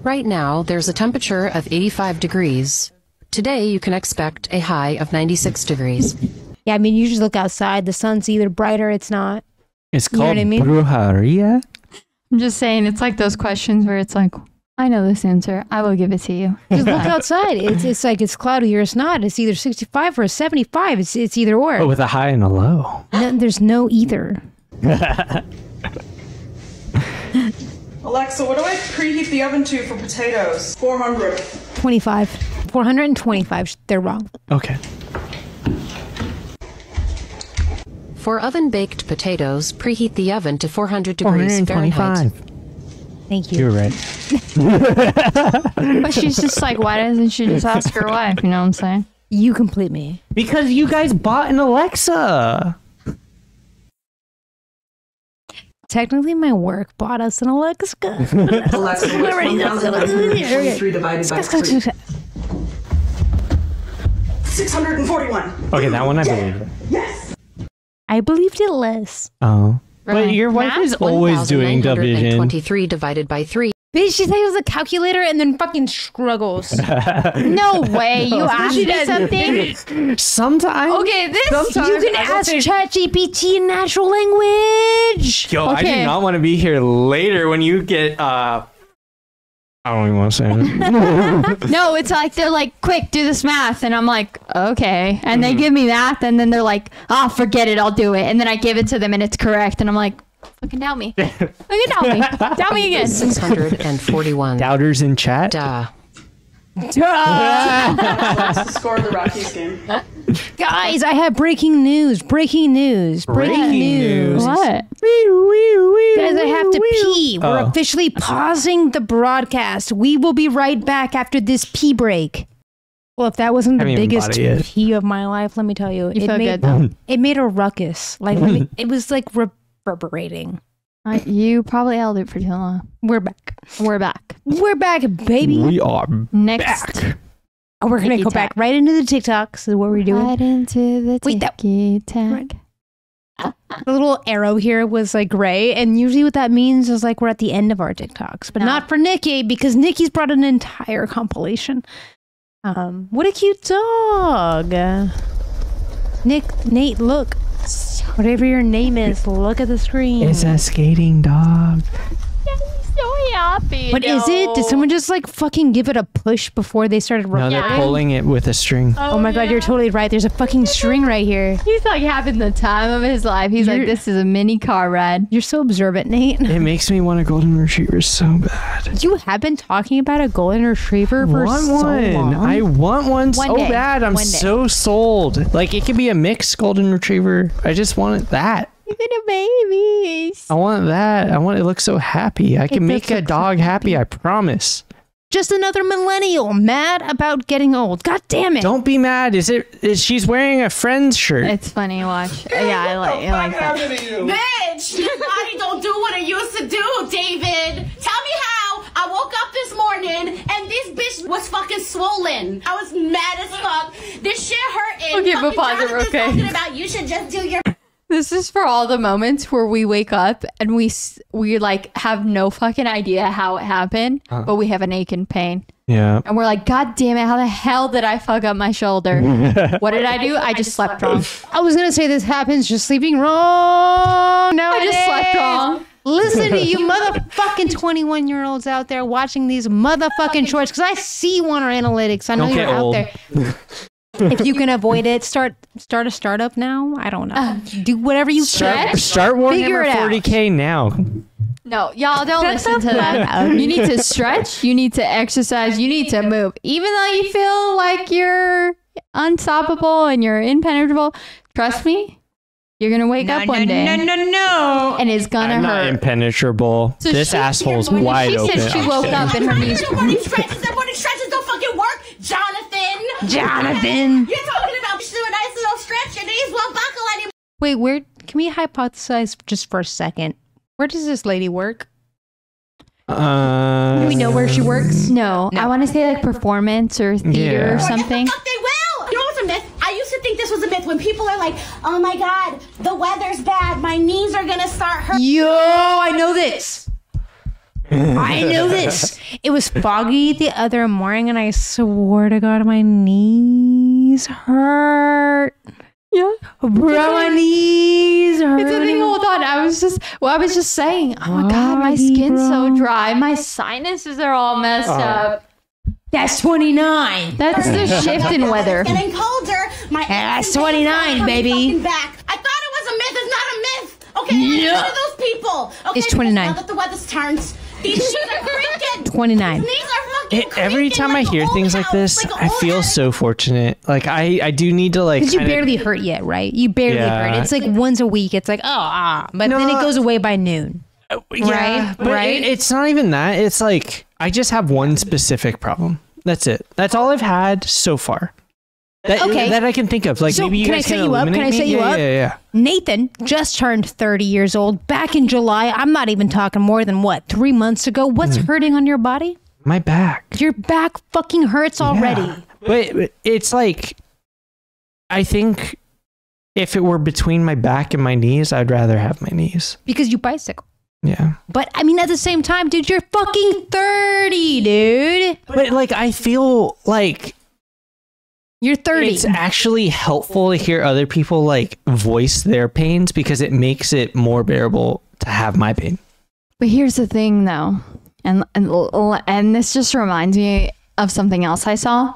Right now, there's a temperature of 85 degrees. Today, you can expect a high of 96 degrees. Yeah, I mean, you just look outside. The sun's either bright or it's not. It's called brujeria. I'm just saying, it's like those questions where it's like, I know this answer. I will give it to you. Just look outside. It's like it's cloudy or it's not. It's either 65 or 75. It's either or. But with a high and a low. No, there's no either. Alexa, what do I preheat the oven to for potatoes? 400. 25. 425. They're wrong. Okay. For oven-baked potatoes, preheat the oven to 400 degrees Fahrenheit. Thank you. You're right. But she's just like, why doesn't she just ask her wife? You know what I'm saying? You complete me. Because you guys bought an Alexa. Technically, my work bought us an Alexa. Alexa, what's 1,123 divided by 3? 641. Okay, that one I believe it. Yes. I believed it less. Oh. But Right. your wife is always doing division. 23 divided by 3. Bitch, she said it was a calculator and then fucking struggles. No way. You asked me something? Sometimes. Okay, this. You can ask ChatGPT in natural language. Yo, I do Okay. not want to be here later when you get, I don't even want to say it. No, it's like they're like, quick, do this math, and I'm like, okay, and they give me math, and then they're like, oh, forget it, I'll do it, and then I give it to them, and it's correct, and I'm like, fucking doubt me, doubt me again. 641. Doubters in chat? Duh. What's the score of the Rockies game? Guys, I have breaking news. Breaking news. Breaking news. What? Guys, I have to pee. We're Oh. officially pausing the broadcast. We will be right back after this pee break. Well, if that wasn't the Haven't even biggest bought it yet. pee of my life, let me tell you, You feel made good though. it made a ruckus. Like it was like reverberating. You probably held it for too long. We're back. We're back. We're back, baby. We are Next. back. Oh, we're gonna go back right into the TikToks. This is what we're doing. Right into the Wait, that- tag. The little arrow here was like gray, and usually what that means is like we're at the end of our TikToks, but No. not for Nikki because Nikki's brought an entire compilation. What a cute dog. Nate, look. Whatever your name is, look at the screen. It's a skating dog. So happy. What is it? Did someone just like fucking give it a push before they started No, recording? they're pulling it with a string. Oh my god, you're totally right. There's a fucking string right here. He's like having the time of his life. He's like, this is a mini car ride. You're so observant, Nate. It makes me want a golden retriever so bad. You have been talking about a golden retriever for want so one. long. I want one so day. bad. I'm One day. so sold. Like it could be a mixed golden retriever. I just want that. Even a baby. I want that. I want it to look so happy. I can make a dog happy. I promise. Just another millennial mad about getting old. God damn it. Don't be mad. She's wearing a Friends shirt. It's funny to watch. Yeah, I like that. Bitch, your body don't do what it used to do, David. Tell me how. I woke up this morning and this bitch was fucking swollen. I was mad as fuck. This shit hurting. Okay, but pause it real quick. Talking about you should just do your. This is for all the moments where we wake up and we like have no fucking idea how it happened, but we have an ache and pain. Yeah. And we're like, God damn it, how the hell did I fuck up my shoulder? What did I do? I just slept wrong. I was gonna say this happens just sleeping wrong. No, I just slept wrong. Listen to you motherfucking 21-year-olds out there watching these motherfucking shorts because I see you on our analytics. I know Don't you're get out old. there. If you can avoid it, start a startup now. I don't know. Do whatever you can. Start Figure Warhammer it out. 40K now. No, y'all don't listen to that. You need to stretch. You need to exercise. You need to move. Even though you feel like you're unstoppable and you're impenetrable, trust me, you're going to wake up one day. No. And it's going to I'm not hurt. impenetrable. So This she- asshole's She wide open. said she I'm woke kidding. up and her knees. Your morning stretches and morning stretches don't fucking work, Jonathan. You're talking about just do a nice little stretch and these won't buckle anymore. Wait, can we hypothesize just for a second? Where does this lady work? Do we know where she works? No, I want to say like performance or theater or Yeah. something. Yes, the fuck they will. You know what's a myth? I used to think this was a myth when people are like, oh my god, the weather's bad. My knees are gonna start hurting. Yo, I know this. I know this. It was foggy the other morning, and I swore to God, my knees hurt. Yeah. Bro, my knees hurt. It's a thing. Hold on. I was just saying, oh my God, my skin's so dry. My sinuses are all messed up. That's 29. That's the shift in weather. It's getting colder. My That's 29, baby. Back. I thought it was a myth. It's not a myth. Okay, Yeah. what are those people? Okay, It's 29. Now that the weather's turned, these shoes are freaking. 29. These are every time I hear things like this, I feel so fortunate. Like I do need to like. Because you barely hurt yet, right? You barely hurt. It's like once a week. It's like but then it goes away by noon. Yeah, right. It's not even that. It's like I just have one specific problem. That's it. That's all I've had so far. That I can think of. Like, so maybe you guys can illuminate me. Can I set you up? Yeah. Nathan just turned 30 years old back in July. I'm not even talking more than 3 months ago. What's hurting on your body? My back. Your back fucking hurts already. But it's like, I think if it were between my back and my knees, I'd rather have my knees. Because you bicycle. Yeah. But I mean, at the same time, dude, you're fucking 30, dude. But like, I feel like you're 30. It's actually helpful to hear other people like voice their pains because it makes it more bearable to have my pain. But here's the thing though. And this just reminds me of something else I saw.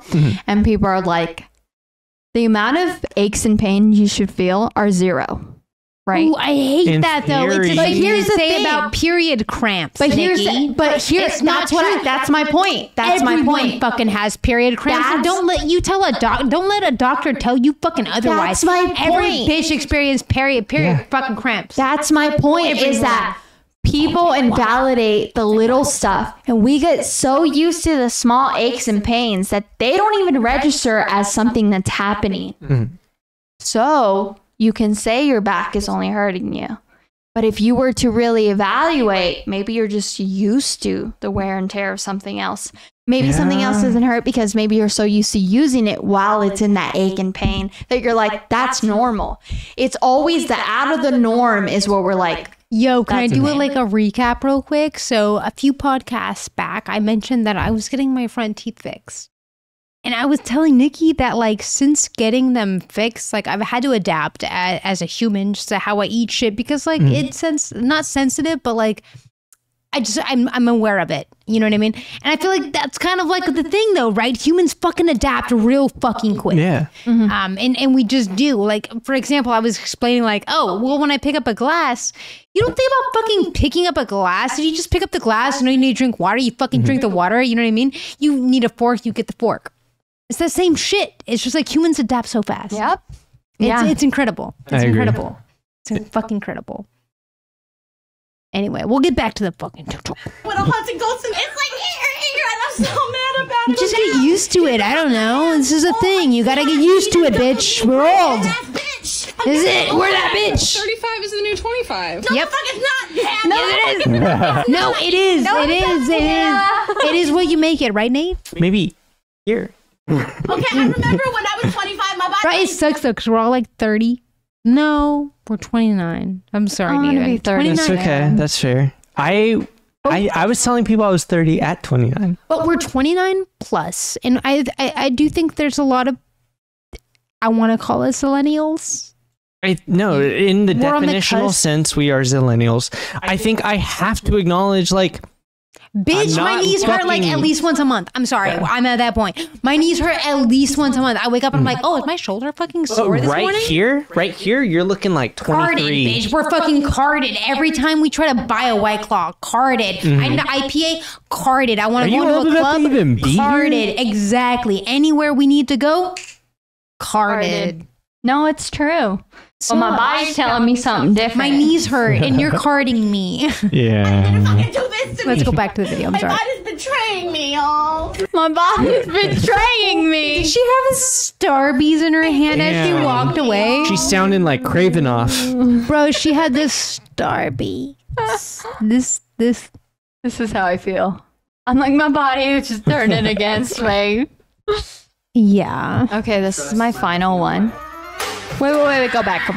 And people are like, the amount of aches and pains you should feel are 0. Right? Ooh, I hate that though. It's just like here's the thing about period cramps. But here's that's my point. That's my point. Fucking has period cramps. Don't let a doctor tell you fucking otherwise. That's my point. Every bitch experienced period fucking cramps. That's my point. Is that people invalidate the little stuff, and we get so used to the small aches and pains that they don't even register as something that's happening. So you can say your back is only hurting you. But if you were to really evaluate, maybe you're just used to the wear and tear of something else. Maybe something else doesn't hurt because maybe you're so used to using it while it's in that ache and pain that you're like, that's normal. It's always the out of the norm is what we're like. Yo, can I do a recap real quick? So a few podcasts back, I mentioned that I was getting my front teeth fixed. And I was telling Nikki that, like, since getting them fixed, like, I've had to adapt as a human just to how I eat shit because, like, it's not sensitive, but, like, I'm aware of it. You know what I mean? And I feel like that's kind of like the thing, though, right? Humans fucking adapt real fucking quick. Yeah. And we just do. Like, for example, I was explaining, like, when I pick up a glass, you don't think about fucking picking up a glass. If you just pick up the glass, you know, you need to drink water, you fucking drink the water. You know what I mean? You need a fork, you get the fork. It's the same shit. It's just like humans adapt so fast. Yep. It's incredible. It's incredible. It's fucking incredible. Anyway, we'll get back to the fucking tutorial. When a haunted ghost, it's like here, and I'm so mad about it. You just get used to it. I don't know. This is a thing. You gotta get used to it, bitch. We're old. Is it? We're that bitch. 35 is the new 25. No, the fuck it's not. No, it is. No, it is. It is what you make it, right, Nate? Maybe here. Okay, I remember when I was 25, my body... Right, it sucks though, because we're all like 30. No, we're 29. I'm sorry, I'm gonna be 30. That's okay. That's fair. I was telling people I was 30 at 29. But we're 29 plus. And I do think there's a lot of, I want to call us millennials. No, in the definitional sense, we are zillennials. I think I have to acknowledge, like, bitch, my knees hurt like at least once a month. I'm sorry. I'm at that point. My knees hurt at least once a month. I wake up and I'm like, is my shoulder fucking sore this morning? Right here, you're looking like 23. Carded, bitch. We're fucking carded. Every time we try to buy a White Claw, carded. I need an IPA, carded. I want to go to a club, carded. Exactly. Anywhere we need to go, carded. No, it's true. So my body's telling me something different. My knees hurt and you're carding me. Yeah. Fucking do this to me. Let's go back to the video. I'm sorry. My body's betraying me, y'all. My body's betraying me. Did she have a Starbies in her hand as she walked away? She's sounding like Cravenoff. Bro, she had this Starbie. This is how I feel. I'm like, my body is just turning against me. Yeah. Okay, this is my final one. Wait. Go back.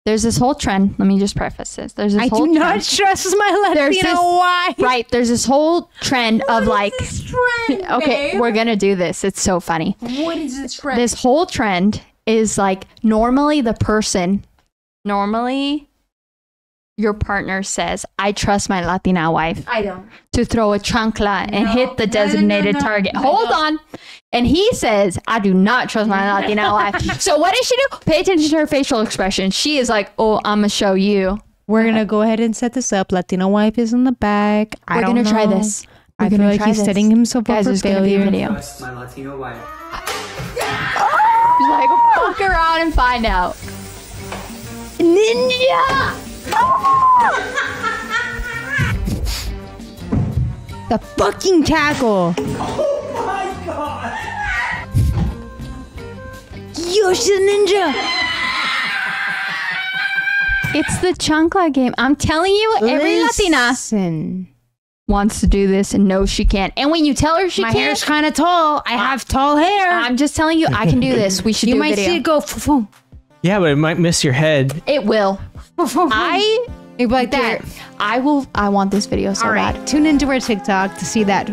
There's this whole trend. Let me just preface this. There's this whole trend. I do not trust my Latino wife. Right. There's this whole trend of like, okay, babe? We're going to do this. It's so funny. What is this trend? This whole trend is like, normally your partner says, I trust my Latina wife. I don't. To throw a chancla and hit the designated target. Hold on. And he says, I do not trust my Latina wife. So what does she do? Pay attention to her facial expression. She is like, I'm going to show you. We're going to go ahead and set this up. Latina wife is in the back. We're going to try this. I feel like he's setting himself up for failure. Video. My Latino wife. He's like, fuck around and find out. Ninja! The fucking tackle. Oh my god! Yoshi the Ninja. It's the chancla game. I'm telling you, every Latina wants to do this and knows she can't. And when you tell her she My can't, hair's kind of tall. I have tall hair. I'm just telling you, I can do this. We should You do a might video. see it go. F-f-f. Yeah, but it might miss your head. It will. I It'd be like that. I want this video so All right, bad. tune into our TikTok to see that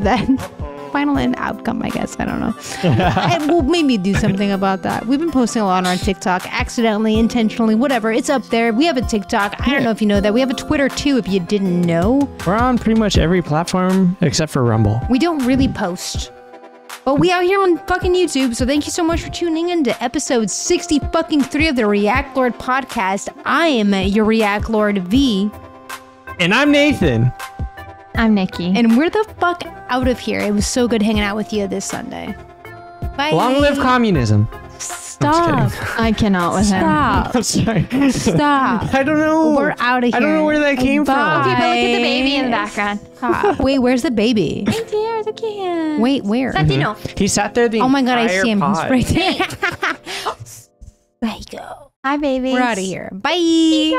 final end outcome. I guess I don't know. We'll maybe do something about that. We've been posting a lot on our TikTok, accidentally, intentionally, whatever. It's up there. We have a TikTok. I don't know if you know that. We have a Twitter too. If you didn't know, We're on pretty much every platform except for Rumble. we don't really post. But we out here on fucking YouTube, so thank you so much for tuning in to episode 60 fucking 3 of the Reactlord Podcast. I am your Reactlord V. And I'm Nathan. I'm Nikki. And we're the fuck out of here. It was so good hanging out with you this Sunday. Bye. Long live communism. Stop. I cannot with him. Stop. I'm sorry. Stop. I don't know. We're out of here. I don't know where that came Okay, from. but look at the baby in the background. Stop. Wait, where's the baby? Right there, the kid. Wait, where? Latino. He sat there the Oh my god, I see him. He's pod. right there. There you go. Hi, baby. We're out of here. Bye.